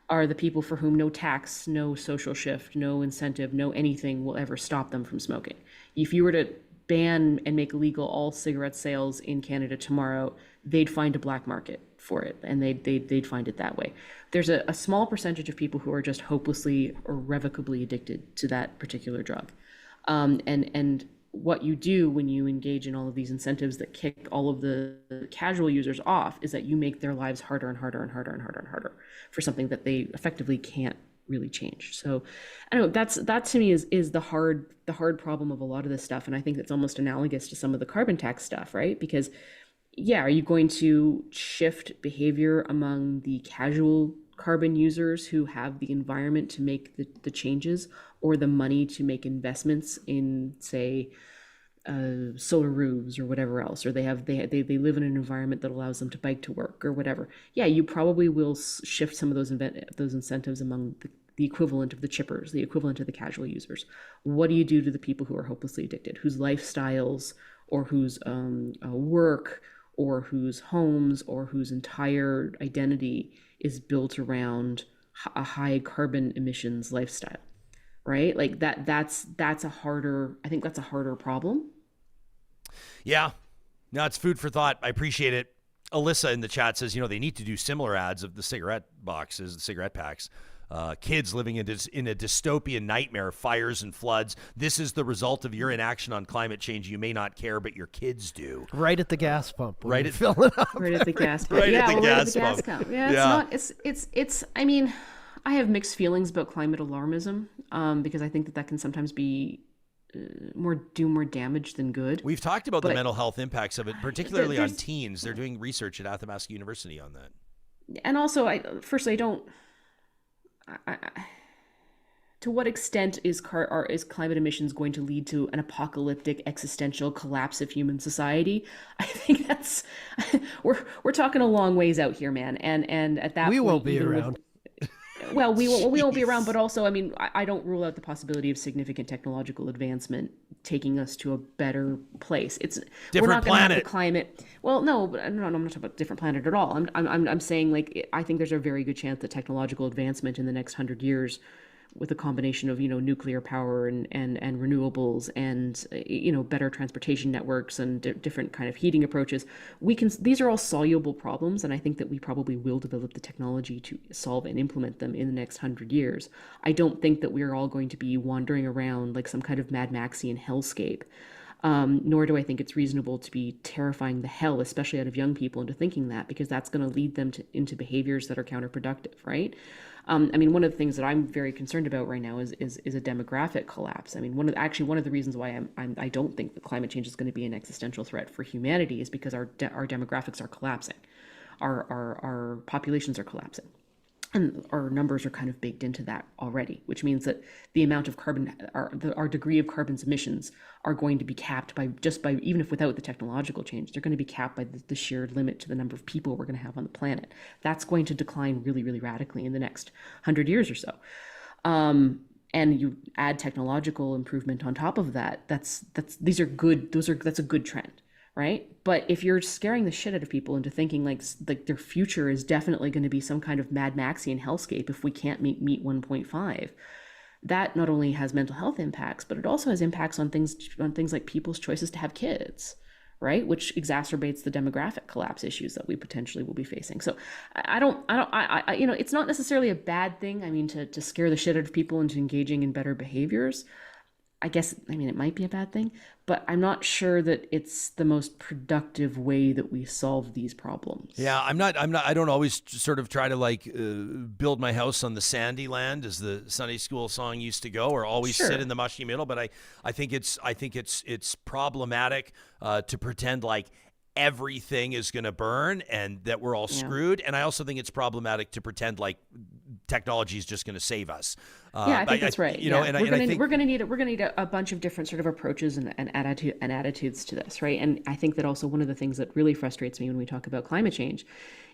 are the people for whom no tax, no social shift, no incentive, no anything will ever stop them from smoking. If you were to ban and make illegal all cigarette sales in Canada tomorrow, they'd find a black market for it, and they'd find it that way. There's a small percentage of people who are just hopelessly or irrevocably addicted to that particular drug. And what you do when you engage in all of these incentives that kick all of the casual users off is that you make their lives harder and harder and harder and harder and harder for something that they effectively can't really change. So I don't know, that to me is the hard problem of a lot of this stuff. And I think that's almost analogous to some of the carbon tax stuff, right? Because are you going to shift behavior among the casual carbon users who have the environment to make the changes, or the money to make investments in, say, solar roofs or whatever else, or they live in an environment that allows them to bike to work or whatever? You probably will shift some of those incentives among the equivalent of the chippers, the equivalent of the casual users. What do you do to the people who are hopelessly addicted, whose lifestyles or whose work or whose homes or whose entire identity is built around a high carbon emissions lifestyle, right? Like that's a harder problem. Yeah. No, it's food for thought. I appreciate it. Alyssa in the chat says, they need to do similar ads of the cigarette boxes, the cigarette packs. Kids living in a dystopian nightmare, fires and floods. This is the result of your inaction on climate change. You may not care, but your kids do. Right at the gas pump. Right at filling up. Right at the gas pump. Right at the gas pump. Yeah, it's I mean, I have mixed feelings about climate alarmism, because I think that can sometimes be do more damage than good. We've talked about the mental health impacts of it, particularly on teens. They're doing research at Athabasca University on that. And also, to what extent is climate emissions going to lead to an apocalyptic existential collapse of human society? I think that's we're talking a long ways out here, man. And at that we point, won't be around. We won't be around, but also, I mean, I don't rule out the possibility of significant technological advancement taking us to a better place. We're not going to have the climate. Well, no, but I'm not talking about different planet at all. I'm saying, like, I think there's a very good chance that technological advancement in the next 100 years, with a combination of nuclear power and renewables and better transportation networks and different kind of heating approaches, these are all soluble problems, and I think that we probably will develop the technology to solve and implement them in the next 100 years. I don't think that we're all going to be wandering around like some kind of Mad Maxian hellscape. Nor do I think it's reasonable to be terrifying the hell, especially out of young people, into thinking that, because that's going to lead them into behaviors that are counterproductive, right? I mean, one of the things that I'm very concerned about right now is a demographic collapse. I mean, one of the reasons why I don't think that climate change is going to be an existential threat for humanity is because our demographics are collapsing, our populations are collapsing. And our numbers are kind of baked into that already, which means that the amount of carbon, our degree of carbon's emissions are going to be capped by even if without the technological change, they're going to be capped by the sheer limit to the number of people we're going to have on the planet. That's going to decline really, really radically in the next 100 years or so. And you add technological improvement on top of that. That's a good trend. Right? But if you're scaring the shit out of people into thinking like their future is definitely going to be some kind of Mad Maxian hellscape if we can't meet 1.5, that not only has mental health impacts, but it also has impacts on things like people's choices to have kids, right? Which exacerbates the demographic collapse issues that we potentially will be facing. So I it's not necessarily a bad thing. I mean, to scare the shit out of people into engaging in better behaviors. I guess, I mean, it might be a bad thing, but I'm not sure that it's the most productive way that we solve these problems. Yeah, I don't always sort of try to build my house on the sandy land, as the Sunday school song used to go, or always Sure. sit in the mushy middle. But I think it's problematic to pretend like everything is going to burn and that we're all screwed. And I also think it's problematic to pretend like technology is just going to save us. Yeah, I think that's right. You know, yeah. and I think we're gonna need a bunch of different sort of approaches and attitudes to this, right? And I think that also one of the things that really frustrates me when we talk about climate change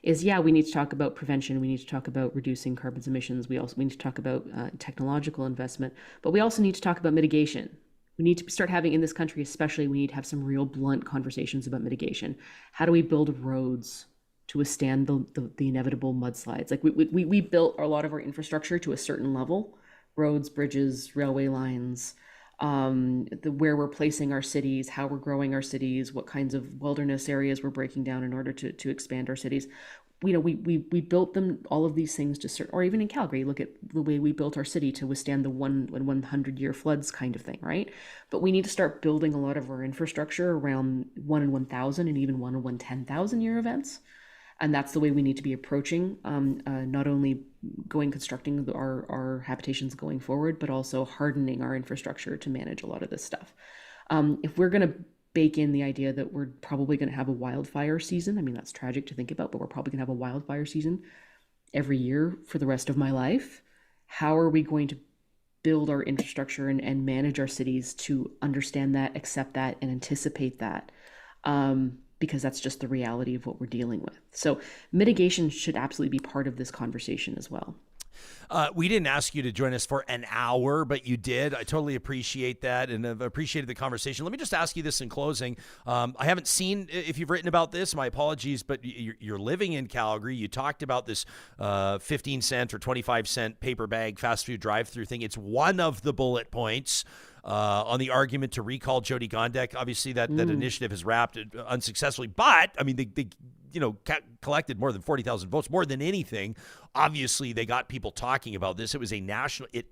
is, we need to talk about prevention, we need to talk about reducing carbon emissions, we need to talk about technological investment, but we also need to talk about mitigation. We need to start having, in this country especially, we need to have some real blunt conversations about mitigation. How do we build roads to withstand the inevitable mudslides? Like we built a lot of our infrastructure to a certain level, roads, bridges, railway lines, where we're placing our cities, how we're growing our cities, what kinds of wilderness areas we're breaking down in order to expand our cities. We built them, all of these things to certain, or even in Calgary, look at the way we built our city to withstand the 100-year floods kind of thing, right? But we need to start building a lot of our infrastructure around 1 in 1,000 and even 1 in 10,000 year events. And that's the way we need to be approaching not only constructing our habitations going forward, but also hardening our infrastructure to manage a lot of this stuff. If we're going to bake in the idea that we're probably going to have a wildfire season, I mean, that's tragic to think about, but we're probably going to have a wildfire season every year for the rest of my life. How are we going to build our infrastructure and manage our cities to understand that, accept that, and anticipate that? Because that's just the reality of what we're dealing with. So mitigation should absolutely be part of this conversation as well. We didn't ask you to join us for an hour, but you did. I totally appreciate that, and I've appreciated the conversation. Let me just ask you this in closing. I haven't seen if you've written about this. My apologies, but you're living in Calgary. You talked about this 15 cent or 25 cent paper bag fast food drive-through thing. It's one of the bullet points on the argument to recall Jyoti Gondek. Obviously, that initiative has wrapped unsuccessfully, but I mean, they collected more than 40,000 votes, more than anything. Obviously, they got people talking about this. It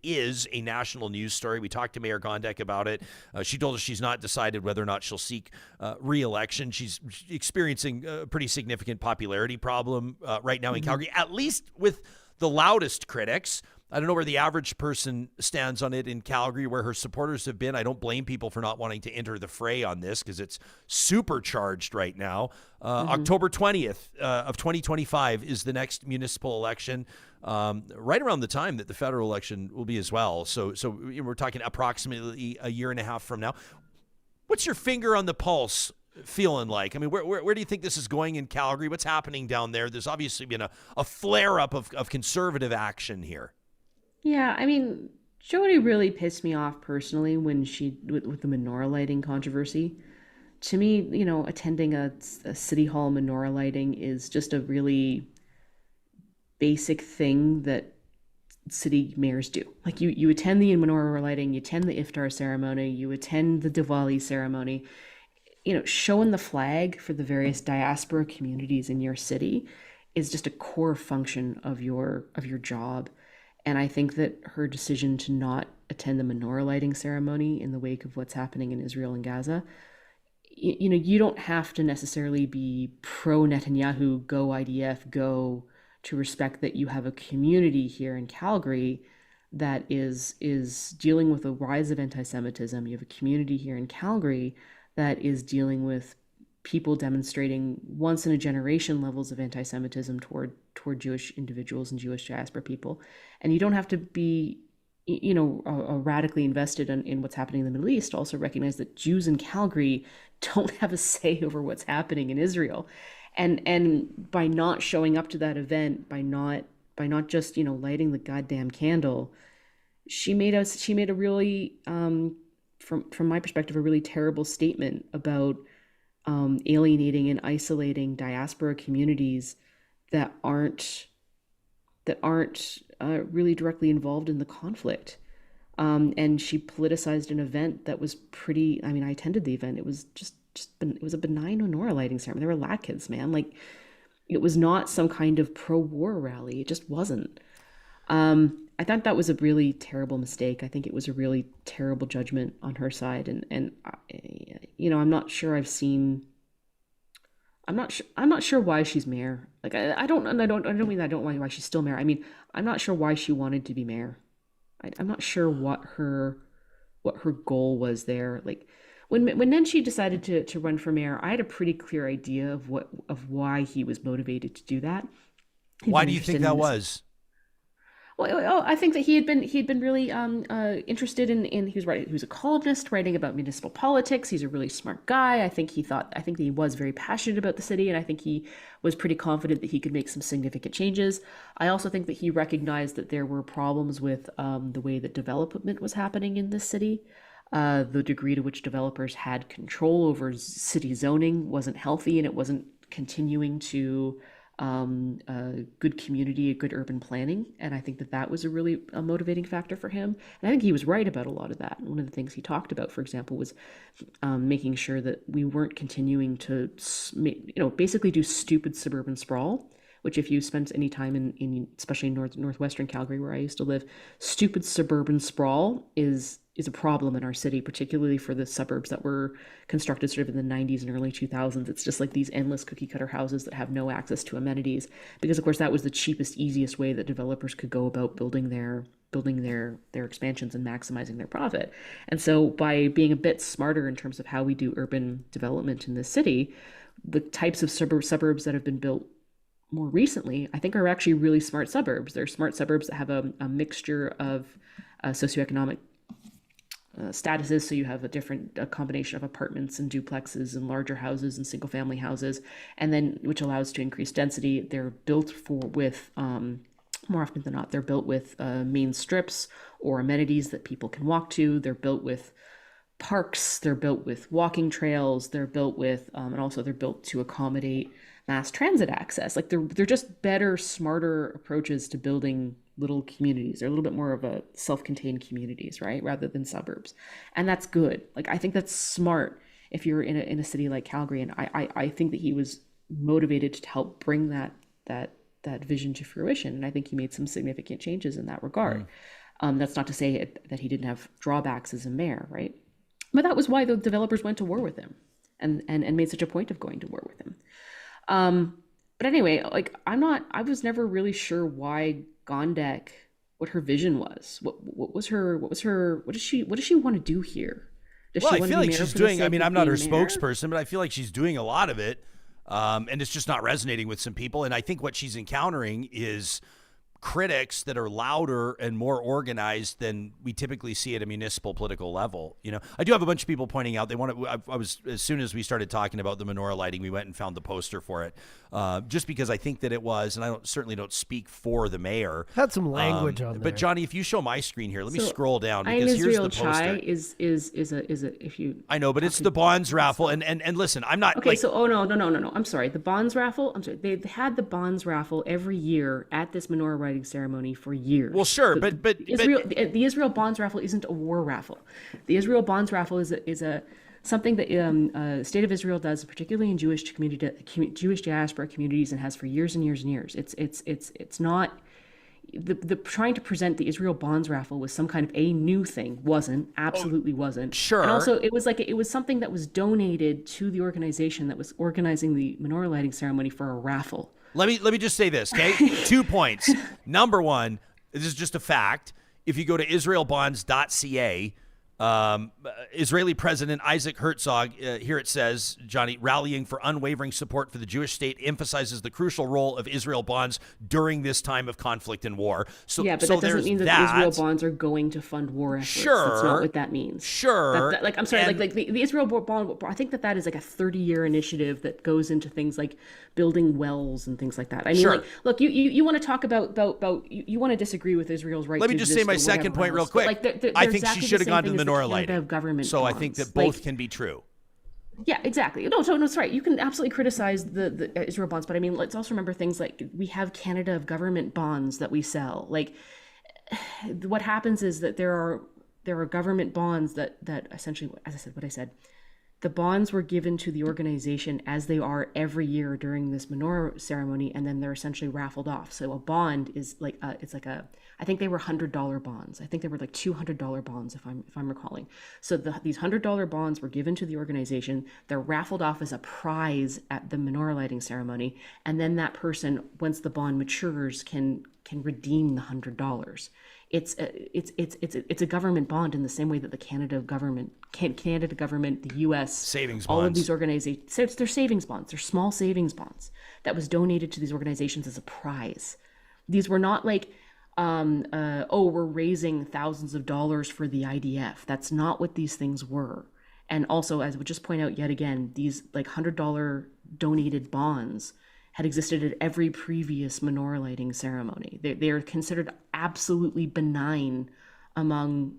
is a national news story. We talked to Mayor Gondek about it. She told us she's not decided whether or not she'll seek re-election. She's experiencing a pretty significant popularity problem right now in Calgary, at least with the loudest critics. I don't know where the average person stands on it in Calgary, where her supporters have been. I don't blame people for not wanting to enter the fray on this because it's supercharged right now. October 20th of 2025 is the next municipal election, right around the time that the federal election will be as well. So we're talking approximately a year and a half from now. What's your finger on the pulse feeling like? I mean, where do you think this is going in Calgary? What's happening down there? There's obviously been a flare-up of conservative action here. Yeah, I mean, Jyoti really pissed me off personally when with the menorah lighting controversy. To me, attending a city hall menorah lighting is just a really basic thing that city mayors do. Like you attend the menorah lighting, you attend the iftar ceremony, you attend the Diwali ceremony. Showing the flag for the various diaspora communities in your city is just a core function of your job. And I think that her decision to not attend the menorah lighting ceremony in the wake of what's happening in Israel and Gaza, you don't have to necessarily be pro Netanyahu, go IDF, go, to respect that you have a community here in Calgary that is dealing with a rise of anti-Semitism. You have a community here in Calgary that is dealing with people demonstrating once in a generation levels of anti-Semitism toward Jewish individuals and Jewish diaspora people. And you don't have to be, radically invested in what's happening in the Middle East to also recognize that Jews in Calgary don't have a say over what's happening in Israel. And by not showing up to that event, by not just, lighting the goddamn candle, she made a really, from my perspective, a really terrible statement about alienating and isolating diaspora communities that aren't really directly involved in the conflict. And she politicized an event that was pretty. I mean, I attended the event. It was it was a benign menorah lighting ceremony. There were latkes, man. Like, it was not some kind of pro-war rally. It just wasn't. And I thought that was a really terrible mistake. I think it was a really terrible judgment on her side, and I'm not sure I've seen. I'm not sure why she's mayor. Like I don't mean I don't know why she's still mayor. I mean, I'm not sure why she wanted to be mayor. I'm not sure what her goal was there. Like when Nenshi decided to run for mayor, I had a pretty clear idea of why he was motivated to do that. Why do you think that was? Well, I think that he had been really interested in he was a columnist writing about municipal politics. He's a really smart guy. I think that he was very passionate about the city, and I think he was pretty confident that he could make some significant changes. I also think that he recognized that there were problems with the way that development was happening in this city. The degree to which developers had control over city zoning wasn't healthy, and it wasn't continuing to good community, good urban planning. And I think that was a motivating factor for him. And I think he was right about a lot of that. And one of the things he talked about, for example, was making sure that we weren't continuing to, basically do stupid suburban sprawl, which if you spent any time in especially northwestern Calgary, where I used to live, stupid suburban sprawl is a problem in our city, particularly for the suburbs that were constructed sort of in the 90s and early 2000s. It's just like these endless cookie cutter houses that have no access to amenities, because of course that was the cheapest, easiest way that developers could go about building their expansions and maximizing their profit. And so by being a bit smarter in terms of how we do urban development in this city, the types of suburbs that have been built more recently, I think, are actually really smart suburbs. They're smart suburbs that have a mixture of socioeconomic statuses. So you have a combination of apartments and duplexes and larger houses and single family houses, and then which allows to increase density. They're built with more often than not, they're built with main strips or amenities that people can walk to. They're built with parks. They're built with walking trails. They're built with, and also they're built to accommodate mass transit access. Like they're just better, smarter approaches to building little communities. They're a little bit more of a self-contained communities, right? Rather than suburbs. And that's good. Like, I think that's smart if you're in a city like Calgary. And I think that he was motivated to help bring that vision to fruition. And I think he made some significant changes in that regard. That's not to say that he didn't have drawbacks as a mayor, right? But that was why the developers went to war with him and made such a point of going to war with him. But anyway, like I was never really sure why Gondek, what her vision was. What does she want to do here? I feel like she's doing, I mean, I'm not her spokesperson, but I feel like she's doing a lot of it. And it's just not resonating with some people. And I think what she's encountering is critics that are louder and more organized than we typically see at a municipal political level. You know, I do have a bunch of people pointing out they want to. I was, as soon as we started talking about the menorah lighting, we went and found the poster for it, just because I think that it was, and I certainly don't speak for the mayor. Had some language on there. But Johnny, if you show my screen here, let me scroll down, because here's the poster. Is a if you. I know, but it's the bonds raffle, and listen, I'm not okay. Like, so no. I'm sorry. The bonds raffle. I'm sorry. They had the bonds raffle every year at this menorah lighting ceremony for years. Well, sure, but the Israel bonds raffle isn't a war raffle. The Israel bonds raffle is a something that State of Israel does, particularly in Jewish diaspora communities, and has for years and years and years. It's not the trying to present the Israel bonds raffle was some kind of a new thing. Absolutely wasn't. Sure. And also it was something that was donated to the organization that was organizing the menorah lighting ceremony for a raffle. Let me just say this, okay? 2 points. Number one, this is just a fact. If you go to israelbonds.ca, Israeli President Isaac Herzog, here it says, Johnny, rallying for unwavering support for the Jewish state, emphasizes the crucial role of Israel bonds during this time of conflict and war. So, yeah, but so that doesn't mean that Israel bonds are going to fund war efforts. Sure. That's not what that means. Sure. I'm sorry, like the Israel bond, I think that is like a 30-year initiative that goes into things like building wells and things like that. I mean, sure. Like, look, you want to talk about you want to disagree with Israel's right. Let me just say my second point real quick. I think she should have gone to the menorah lighting. So I think that both can be true. Yeah, exactly. No, that's right. You can absolutely criticize the Israel bonds, but I mean, let's also remember things like we have Canada of government bonds that we sell. Like, what happens is that there are government bonds that essentially, as I said, The bonds were given to the organization as they are every year during this Manor ceremony, and then they're essentially raffled off. So a bond is like I think they were $100 bonds. I think they were like $200 bonds, if I'm recalling. So these $100 bonds were given to the organization. They're raffled off as a prize at the menorah lighting ceremony, and then that person, once the bond matures, can redeem the $100. It's a government bond in the same way that the Canada government, the U.S. savings all bonds. of these organizations, so they're savings bonds. They're small savings bonds that was donated to these organizations as a prize. These were not like, we're raising thousands of dollars for the IDF. That's not what these things were. And also, as I would just point out yet again, these like $100 donated bonds had existed at every previous menorah lighting ceremony. They are considered absolutely benign among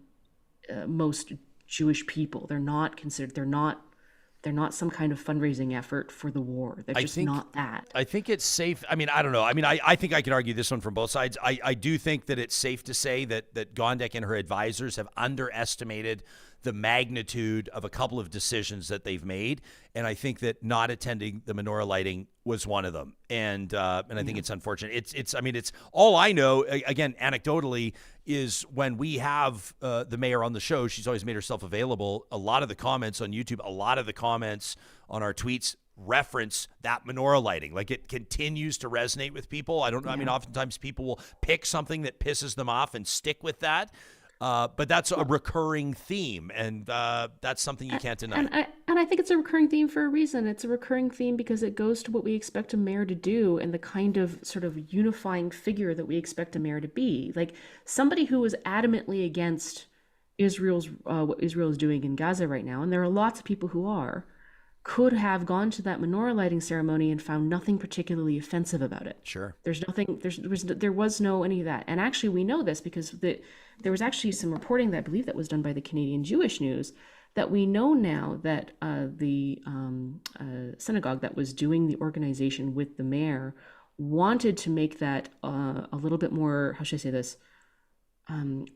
most Jewish people. They're not some kind of fundraising effort for the war. They're just not that. I think it's safe. I mean, I don't know. I mean, I think I can argue this one from both sides. I do think that it's safe to say that Gondek and her advisors have underestimated the magnitude of a couple of decisions that they've made. And I think that not attending the menorah lighting was one of them. And I think it's unfortunate. It's all I know, again, anecdotally, is when we have the mayor on the show, she's always made herself available. A lot of the comments on YouTube, a lot of the comments on our tweets reference that menorah lighting. Like, it continues to resonate with people. I don't know. I mean, oftentimes people will pick something that pisses them off and stick with that. But that's a recurring theme, and that's something you can't deny. And I think it's a recurring theme for a reason. It's a recurring theme because it goes to what we expect a mayor to do and the kind of sort of unifying figure that we expect a mayor to be. Like, somebody who is adamantly against what Israel is doing in Gaza right now, and there are lots of people who are, could have gone to that menorah lighting ceremony and found nothing particularly offensive about it. Sure. There was no any of that. And actually, we know this because there was actually some reporting that I believe that was done by the Canadian Jewish News, that we know now that the synagogue that was doing the organization with the mayor wanted to make that a little bit more, how should I say this,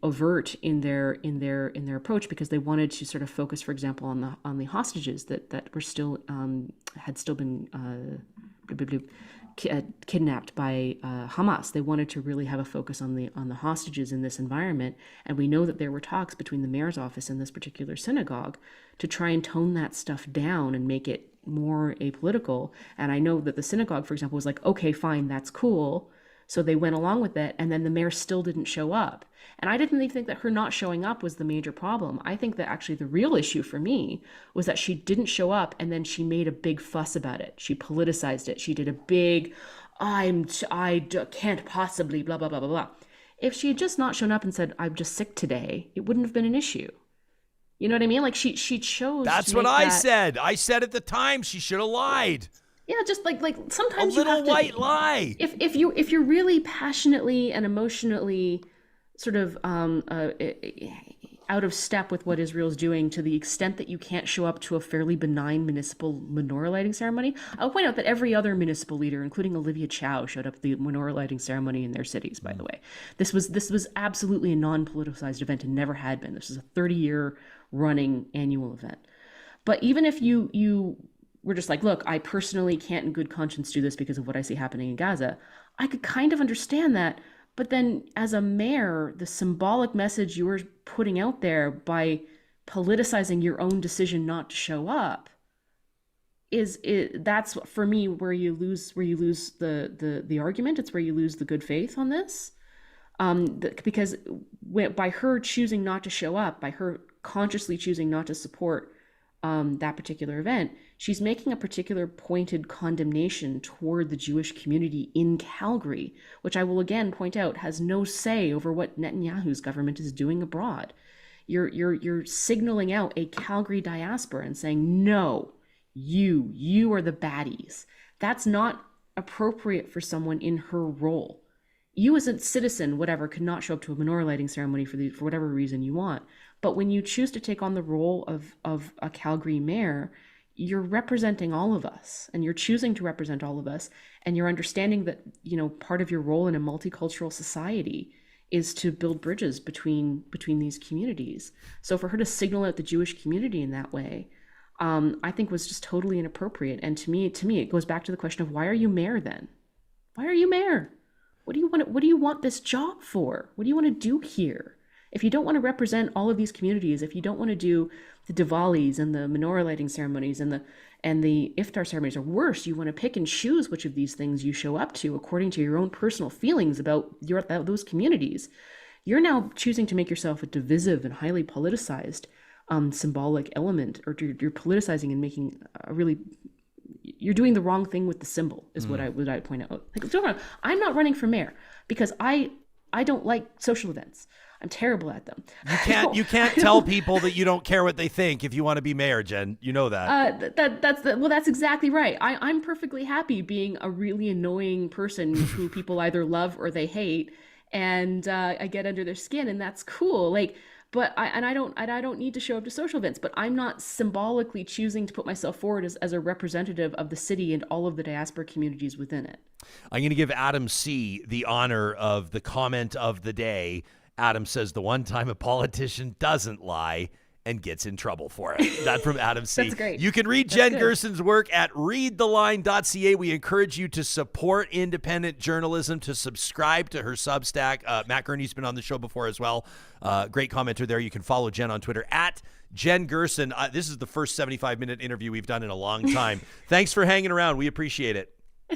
overt in their approach, because they wanted to sort of focus, for example, on the hostages that were still had still been kidnapped by Hamas. They wanted to really have a focus on the hostages in this environment, and we know that there were talks between the mayor's office and this particular synagogue to try and tone that stuff down and make it more apolitical. And I know that the synagogue, for example, was like, okay, fine, that's cool. So they went along with it, and then the mayor still didn't show up. And I didn't even think that her not showing up was the major problem. I think that actually the real issue for me was that she didn't show up, and then she made a big fuss about it. She politicized it. She did a big, can't possibly, blah, blah, blah, blah, blah. If she had just not shown up and said, I'm just sick today, it wouldn't have been an issue. You know what I mean? Like, she chose. That's what I said. I said at the time she should have lied. Yeah, just like sometimes a little white lie. If you're really passionately and emotionally sort of out of step with what Israel's doing, to the extent that you can't show up to a fairly benign municipal menorah lighting ceremony. I'll point out that every other municipal leader, including Olivia Chow, showed up at the menorah lighting ceremony in their cities. By the way, this was absolutely a non-politicized event and never had been. This is a 30-year running annual event. But even if you we're just like, look, I personally can't in good conscience do this because of what I see happening in Gaza, I could kind of understand that. But then as a mayor, the symbolic message you were putting out there by politicizing your own decision not to show up that's for me where you lose the argument. It's where you lose the good faith on this. Because by her choosing not to show up, by her consciously choosing not to support that particular event, she's making a particular pointed condemnation toward the Jewish community in Calgary, which I will again point out has no say over what Netanyahu's government is doing abroad. You're signaling out a Calgary diaspora and saying, no, you are the baddies. That's not appropriate for someone in her role. You as a citizen, whatever, could not show up to a menorah lighting ceremony for whatever reason you want. But when you choose to take on the role of a Calgary mayor, you're representing all of us, and you're choosing to represent all of us, and you're understanding that, part of your role in a multicultural society is to build bridges between these communities. So for her to signal out the Jewish community in that way, I think was just totally inappropriate. And to me, it goes back to the question of, why are you mayor then? Why are you mayor? What do you want this job for? What do you want to do here? If you don't want to represent all of these communities, if you don't want to do the Diwalis and the menorah lighting ceremonies and the iftar ceremonies, or worse, you want to pick and choose which of these things you show up to according to your own personal feelings about those communities, you're now choosing to make yourself a divisive and highly politicized symbolic element, or you're politicizing and making you're doing the wrong thing with the symbol, is what I point out. Like, I'm not running for mayor because I don't like social events. I'm terrible at them. You can't tell people that you don't care what they think if you want to be mayor, Jen. You know that. That's exactly right. I'm perfectly happy being a really annoying person who people either love or they hate, and I get under their skin, and that's cool. Like, but I don't need to show up to social events, but I'm not symbolically choosing to put myself forward as a representative of the city and all of the diaspora communities within it. I'm going to give Adam C. the honor of the comment of the day. Adam says, the one time a politician doesn't lie and gets in trouble for it. That from Adam C. That's great. You can read Jen Gerson's work at readtheline.ca. We encourage you to support independent journalism, to subscribe to her Substack. Matt Gurney's been on the show before as well. Great commenter there. You can follow Jen on Twitter at Jen Gerson. This is the first 75-minute interview we've done in a long time. Thanks for hanging around. We appreciate it.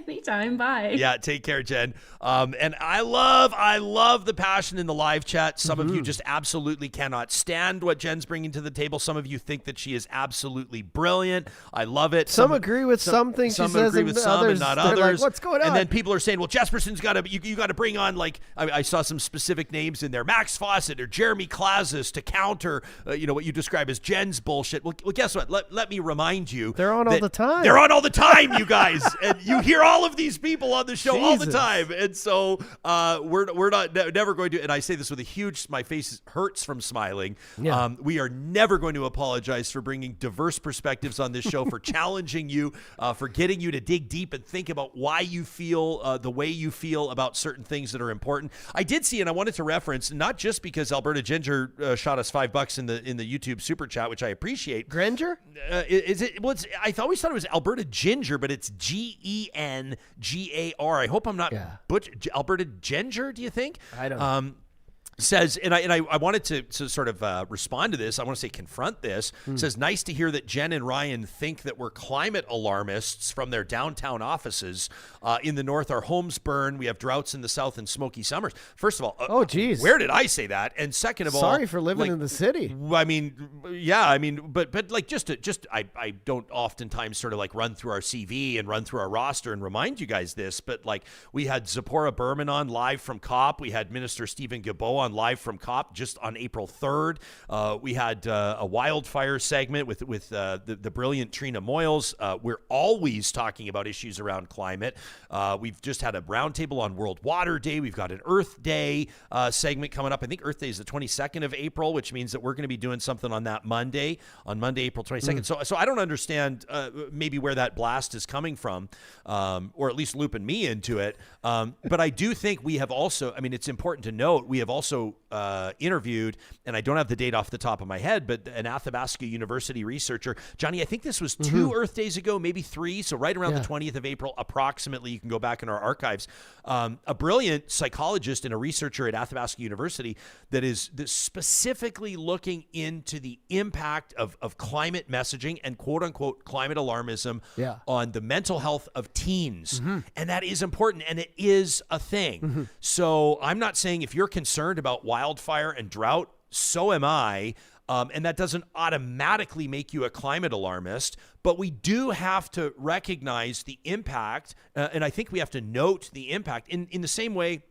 Anytime. Bye. Yeah, take care, Jen. And I love the passion in the live chat. Some of you just absolutely cannot stand what Jen's bringing to the table. Some of you think that she is absolutely brilliant. I love it. Some agree with some things she says, agree with some others, and not they're others. like, what's going on? And then people are saying, well, Jesperson's got to, you got to bring on, like, I saw some specific names in there, Max Fawcett or Jeremy Klazis, to counter, what you describe as Jen's bullshit. Well, guess what? Let me remind you. They're on all the time. They're on all the time, you guys. And you hear all of these people on the show all the Jesus. time. And so we're never going to, and I say this with a huge, my face hurts from smiling. Yeah. We are never going to apologize for bringing diverse perspectives on this show, for challenging you, for getting you to dig deep and think about why you feel the way you feel about certain things that are important. I did see, and I wanted to reference, not just because Alberta Ginger shot us $5 in the YouTube super chat, which I appreciate. Granger? Is it? Well, I always thought it was Alberta Ginger, but it's GENGAR. I hope I'm not Alberta Ginger. Do you think? I don't know. Says, and I wanted to sort of respond to this. I want to say confront this. Says, nice to hear that Jen and Ryan think that we're climate alarmists from their downtown offices. In the north, our homes burn. We have droughts in the south and smoky summers. First of all, oh geez, where did I say that? And second of all, sorry for living in the city. I mean, yeah, but like I don't oftentimes sort of like run through our CV and run through our roster and remind you guys this, but like we had Zipporah Berman on live from COP. We had Minister Stephen Guilbeault on live from COP just on April 3rd. We had a wildfire segment with the brilliant Trina Moyles. We're always talking about issues around climate. We've just had a roundtable on World Water Day. We've got an Earth Day segment coming up. I think Earth Day is the 22nd of April, which means that we're going to be doing something on that Monday, April 22nd. So I don't understand maybe where that blast is coming from, or at least looping me into it. But I do think we have also, I mean, it's important to note, we have also interviewed, and I don't have the date off the top of my head, but an Athabasca University researcher, Johnny, I think this was 2 Earth Days ago, maybe 3. So right around the 20th of April, approximately. You can go back in our archives. A brilliant psychologist and a researcher at Athabasca University that is specifically looking into the impact of climate messaging and quote unquote climate alarmism on the mental health of teens. And that is important, and it is a thing. So I'm not saying if you're concerned about wildfire and drought, so am I. And that doesn't automatically make you a climate alarmist, but we do have to recognize the impact, and I think we have to note the impact in the same way.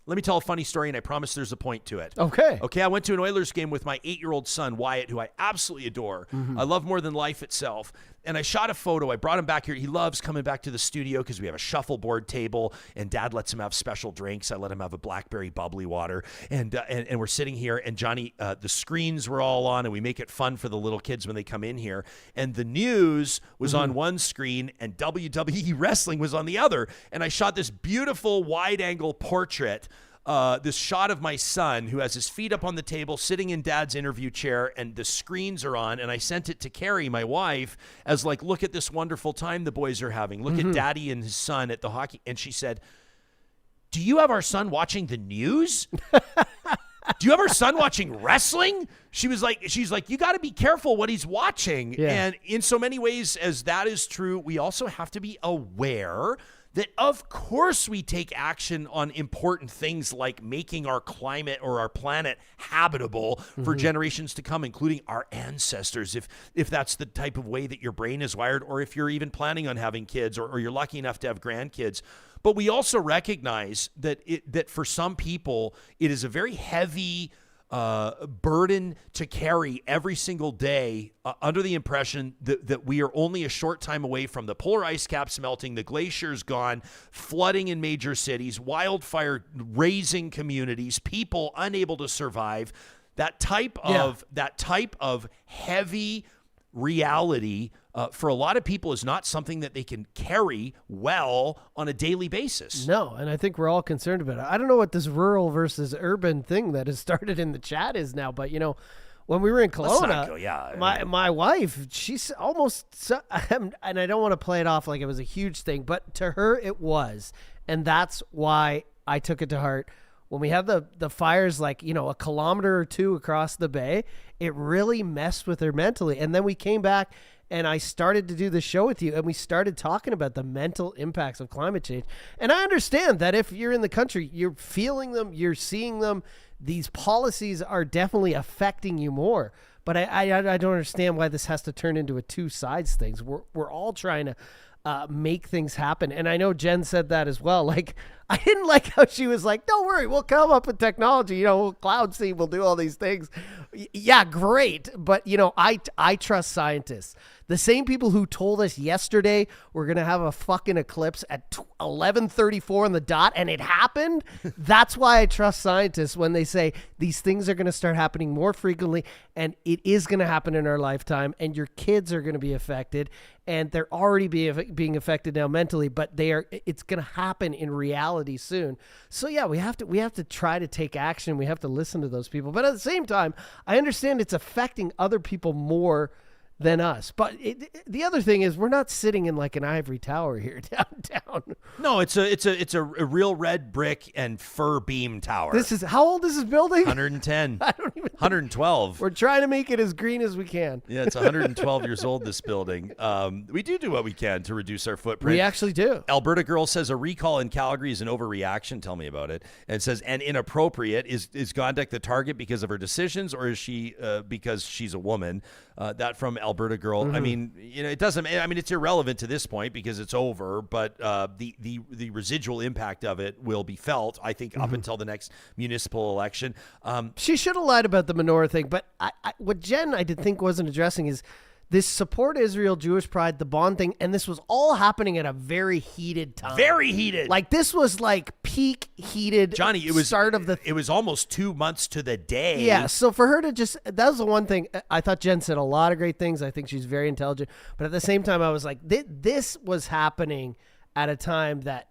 Let me tell a funny story, and I promise there's a point to it. Okay, I went to an Oilers game with my 8-year-old son, Wyatt, who I absolutely adore. I love more than life itself. And I shot a photo. I brought him back here. He loves coming back to the studio because we have a shuffleboard table, and Dad lets him have special drinks. I let him have a blackberry bubbly water. And we're sitting here, and Johnny, the screens were all on, and we make it fun for the little kids when they come in here. And the news was on one screen, and WWE wrestling was on the other. And I shot this beautiful wide-angle portrait this shot of my son who has his feet up on the table, sitting in dad's interview chair, and the screens are on. And I sent it to Carrie, my wife, as like, look at this wonderful time the boys are having. Look at daddy and his son at the hockey. And she said, do you have our son watching the news? Do you have our son watching wrestling? She's like, you got to be careful what he's watching. Yeah. And in so many ways as that is true, we also have to be aware that of course we take action on important things like making our climate or our planet habitable for generations to come, including our ancestors, if that's the type of way that your brain is wired, or if you're even planning on having kids, or you're lucky enough to have grandkids. But we also recognize that for some people, it is a very heavy burden to carry every single day, under the impression that we are only a short time away from the polar ice caps melting, the glaciers gone, flooding in major cities, wildfire raising communities, people unable to survive. That type of heavy reality for a lot of people is not something that they can carry well on a daily basis. No, and I think we're all concerned about it. I don't know what this rural versus urban thing that has started in the chat is now, but when we were in Kelowna, my wife, she's almost, and I don't want to play it off like it was a huge thing, but to her it was, and that's why I took it to heart. When we have the fires like, a kilometer or two across the bay, it really messed with her mentally. And then we came back and I started to do the show with you and we started talking about the mental impacts of climate change. And I understand that if you're in the country, you're feeling them, you're seeing them. These policies are definitely affecting you more. But I don't understand why this has to turn into a two sides thing. We're all trying to make things happen. And I know Jen said that as well. Like, I didn't like how she was like, don't worry, we'll come up with technology, we'll cloud seed, we'll do all these things. Yeah, great. But, I trust scientists. The same people who told us yesterday we're going to have a fucking eclipse at 11:34 on the dot, and it happened. That's why I trust scientists when they say these things are going to start happening more frequently, and it is going to happen in our lifetime, and your kids are going to be affected, and they're already being affected now mentally, but it's going to happen in reality soon. So yeah, we have to try to take action. We have to listen to those people. But at the same time, I understand it's affecting other people more than us. But the other thing is we're not sitting in like an ivory tower here downtown. No, it's a real red brick and fir beam tower. This is how old is this building? 110. I don't even 112. We're trying to make it as green as we can. Yeah, it's 112 years old, this building. We do what we can to reduce our footprint. We actually do. Alberta Girl says a recall in Calgary is an overreaction. Tell me about it. And it says, and inappropriate. Is Gondek the target because of her decisions, or is she because she's a woman? That from Alberta Girl. I mean, it doesn't. I mean, it's irrelevant to this point because it's over. But the residual impact of it will be felt, I think, up until the next municipal election. She should have lied about the Manor thing. But what Jen I did think wasn't addressing is this support Israel, Jewish pride, the bond thing, and this was all happening at a very heated time. Very heated. Like this was like peak heated. Johnny, it was start of the. It was almost 2 months to the day. Yeah. So for her to that was the one thing I thought Jen said a lot of great things. I think she's very intelligent, but at the same time, I was like, this was happening at a time that.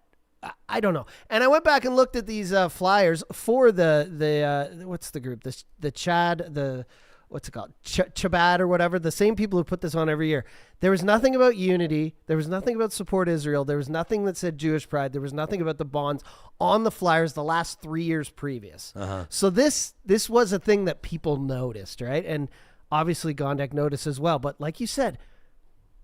I don't know. And I went back and looked at these flyers for the what's the group? The Chad, what's it called? Chabad or whatever. The same people who put this on every year. There was nothing about unity. There was nothing about support Israel. There was nothing that said Jewish pride. There was nothing about the bonds on the flyers the last 3 years previous. So this was a thing that people noticed, right? And obviously Gondek noticed as well. But like you said,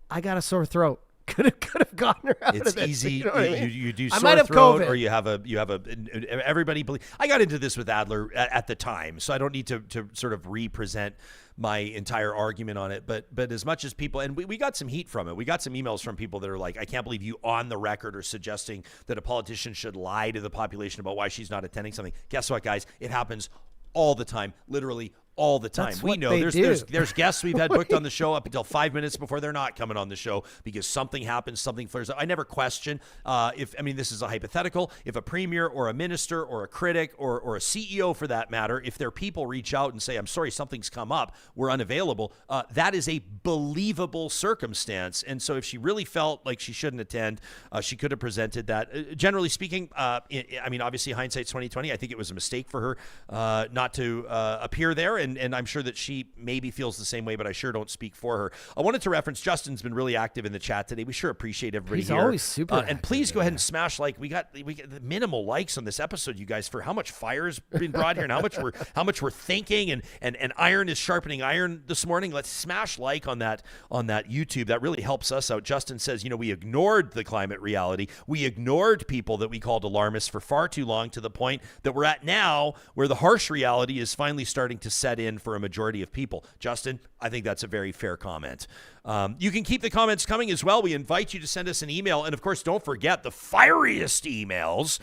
I got a sore throat. Could have gotten her out it's of this. Easy. You know what I mean? You do I sore might have throat, COVID. or you have everybody believe. I got into this with Adler at the time, so I don't need to sort of represent my entire argument on it. But as much as people, and we got some heat from it. We got some emails from people that are like, I can't believe you on the record are suggesting that a politician should lie to the population about why she's not attending something. Guess what, guys? It happens all the time, literally all the time. That's We what know they there's do. guests we've had booked on the show up until 5 minutes before they're not coming on the show because something happens, something flares up. I never question this is a hypothetical, if a premier or a minister or a critic or a CEO for that matter, if their people reach out and say, I'm sorry, something's come up, we're unavailable, that is a believable circumstance. And so if she really felt like she shouldn't attend, she could have presented that. Generally speaking, obviously hindsight's 2020. I think it was a mistake for her not to appear there, and I'm sure that she maybe feels the same way, but I sure don't speak for her. I wanted to reference Justin's been really active in the chat today. We sure appreciate everybody He's here. always super and please go ahead and smash like. We got the minimal likes on this episode, you guys, for how much fire's been brought here and how much we're thinking and iron is sharpening iron this morning. Let's smash like on that YouTube. That really helps us out. Justin says, we ignored the climate reality. We ignored people that we called alarmists for far too long, to the point that we're at now where the harsh reality is finally starting to set in for a majority of people. Justin, I think that's a very fair comment. You can keep the comments coming as well. We invite you to send us an email. And of course, don't forget the fieriest emails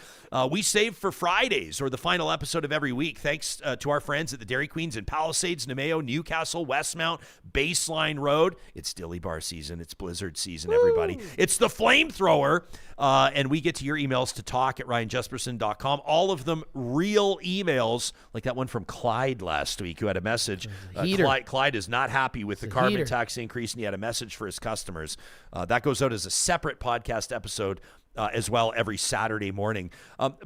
we save for Fridays or the final episode of every week. Thanks to our friends at the Dairy Queens in Palisades, Nemeo, Newcastle, Westmount, Baseline Road. It's Dilly Bar season. It's blizzard season, everybody. It's the flamethrower. And we get to your emails to talk@ryanjesperson.com. All of them real emails, like that one from Clyde last week who had a message. Clyde is not happy with the carbon tax increase, and he had a message for his customers. That goes out as a separate podcast episode as well every Saturday morning.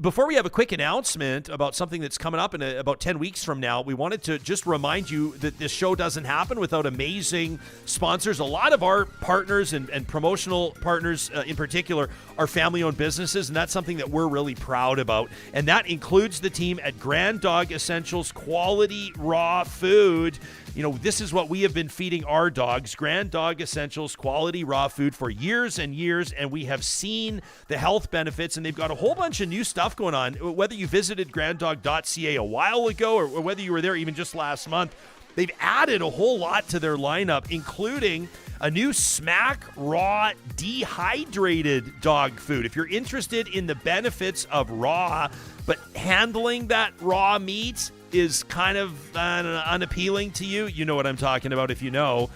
Before we have a quick announcement about something that's coming up in about 10 weeks from now, we wanted to just remind you that this show doesn't happen without amazing sponsors. A lot of our partners and promotional partners in particular are family-owned businesses, and that's something that we're really proud about. And that includes the team at Grand Dog Essentials Quality Raw Food. This is what we have been feeding our dogs, Grand Dog Essentials Quality Raw Food, for years and years, and we have seen the health benefits, and they've got a whole bunch of new stuff going on. Whether you visited granddog.ca a while ago or whether you were there even just last month, they've added a whole lot to their lineup, including a new Smack Raw dehydrated dog food. If you're interested in the benefits of raw, but handling that raw meat is kind of unappealing to you, you know what I'm talking about if you know.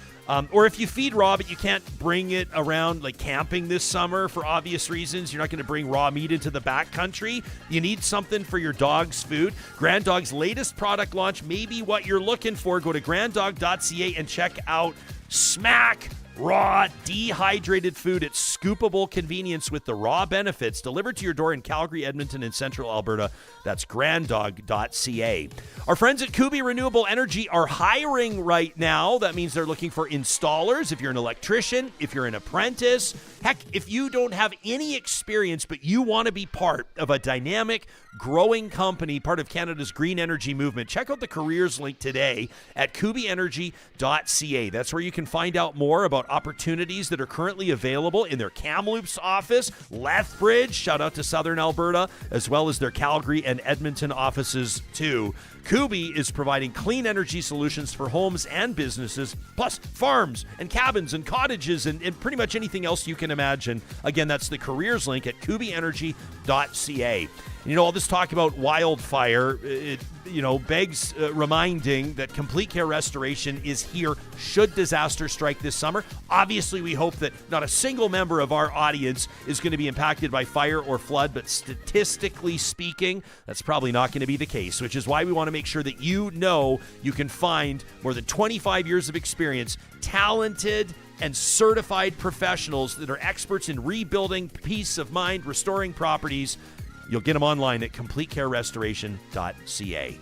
Or if you feed raw, but you can't bring it around like camping this summer for obvious reasons, you're not going to bring raw meat into the backcountry. You need something for your dog's food. Grand Dog's latest product launch may be what you're looking for. Go to granddog.ca and check out Smack Raw dehydrated food at scoopable convenience with the raw benefits delivered to your door in Calgary, Edmonton, and Central Alberta. That's granddog.ca. Our friends at Kubi Renewable Energy are hiring right now. That means they're looking for installers. If you're an electrician, if you're an apprentice, heck, if you don't have any experience but you want to be part of a dynamic, growing company, part of Canada's green energy movement, check out the careers link today at kubienergy.ca. That's where you can find out more about opportunities that are currently available in their Kamloops office, Lethbridge, shout out to Southern Alberta, as well as their Calgary and Edmonton offices too. Kubi is providing clean energy solutions for homes and businesses, plus farms and cabins and cottages and pretty much anything else you can imagine. Again, that's the careers link at kubienergy.ca. All this talk about wildfire, it begs reminding that Complete Care Restoration is here should disaster strike this summer. Obviously, we hope that not a single member of our audience is going to be impacted by fire or flood, but statistically speaking, that's probably not going to be the case, which is why we want to make sure that you can find more than 25 years of experience, talented and certified professionals that are experts in rebuilding peace of mind, restoring properties. You'll get them online at completecarerestoration.ca.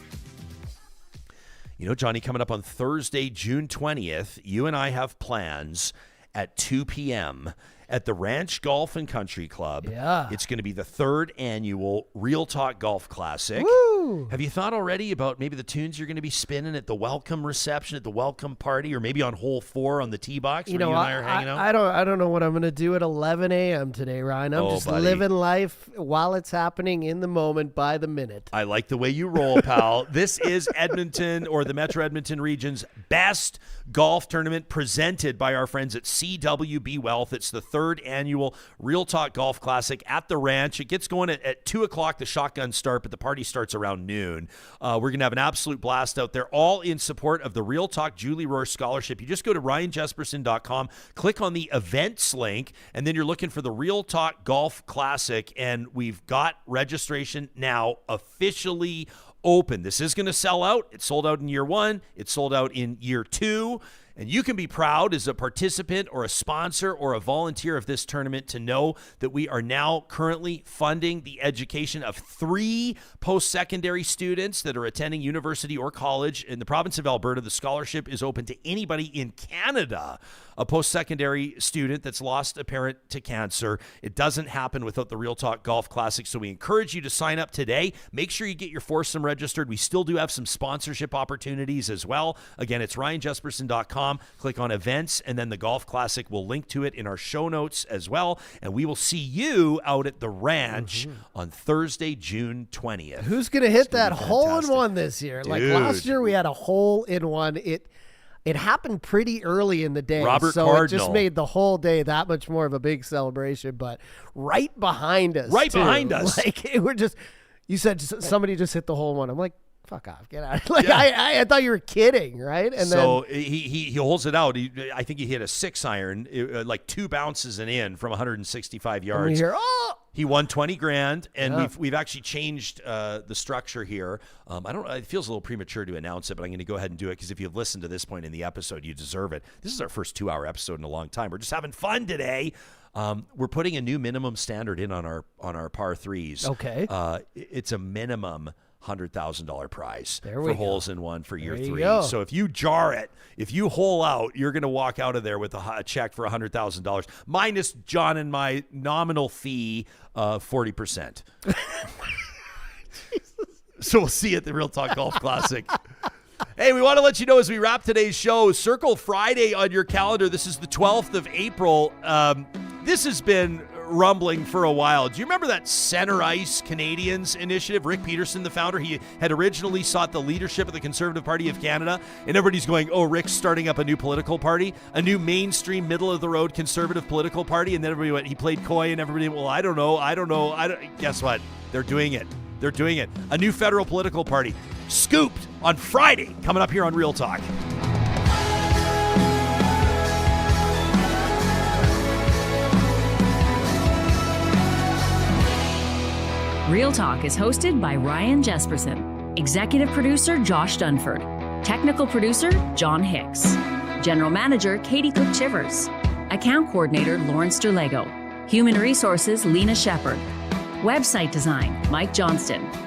Johnny, coming up on Thursday, June 20th, you and I have plans at 2 p.m. at the Ranch Golf and Country Club. Yeah. It's going to be the third annual Real Talk Golf Classic. Woo! Have you thought already about maybe the tunes you're going to be spinning at the welcome reception, at the welcome party, or maybe on hole 4 on the tee box where you and I are hanging out? I don't know what I'm going to do at 11 a.m. today, Ryan. I'm just living life while it's happening in the moment by the minute. I like the way you roll, pal. This is Edmonton, or the Metro Edmonton region's best golf tournament, presented by our friends at CWB Wealth. It's the third annual Real Talk Golf Classic at the Ranch. It gets going at 2 o'clock, the shotgun start, but the party starts around around noon. We're going to have an absolute blast out there, all in support of the Real Talk Julie Rohr Scholarship. You just go to ryanjesperson.com, click on the events link, and then you're looking for the Real Talk Golf Classic, and we've got registration now officially open. This is going to sell out. It sold out in year 1. It sold out in year 2. And you can be proud as a participant or a sponsor or a volunteer of this tournament to know that we are now currently funding the education of 3 post-secondary students that are attending university or college in the province of Alberta. The scholarship is open to anybody in Canada, a post-secondary student that's lost a parent to cancer. It doesn't happen without the Real Talk Golf Classic, so we encourage you to sign up today. Make sure you get your foursome registered. We still do have some sponsorship opportunities as well. Again, it's ryanjesperson.com. Click on events, and then the Golf Classic will link to it in our show notes as well. And we will see you out at the ranch on Thursday, June 20th. Who's going to hit that hole-in-one this year? Like last year, we had a hole-in-one. It happened pretty early in the day, so it just made the whole day that much more of a big celebration. But right behind us, like you said, somebody just hit the hole-in-one. I'm like, fuck off, get out. Like, yeah. I thought you were kidding, right? And so then he holds it out. I think he hit a 6-iron, like 2 bounces and in from 165 yards. And we hear, oh! He won $20,000, and we've actually changed the structure here. It feels a little premature to announce it, but I'm going to go ahead and do it because if you've listened to this point in the episode, you deserve it. This is our first 2-hour episode in a long time. We're just having fun today. We're putting a new minimum standard in on our par 3s. Okay. It's a minimum $100,000 prize for holes in one for year 3. Go. So if you jar it, if you hole out, you're going to walk out of there with a check for $100,000 minus John and my nominal fee, 40%. So we'll see you at the Real Talk Golf Classic. Hey, we want to let you know as we wrap today's show, circle Friday on your calendar. This is the 12th of April. This has been rumbling for a while. Do you remember that Center Ice Canadians initiative? Rick Peterson, the founder, he had originally sought the leadership of the Conservative Party of Canada, and everybody's going, oh, Rick's starting up a new political party, a new mainstream, middle-of-the-road conservative political party, and then everybody went, he played coy, and everybody went, well, I don't know. Guess what? They're doing it. A new federal political party. Scooped on Friday, coming up here on Real Talk. Real Talk is hosted by Ryan Jesperson, executive producer Josh Dunford, technical producer John Hicks, general manager Katie Cook-Chivers, account coordinator Lawrence Derlego, human resources Lena Shepard, website design Mike Johnston,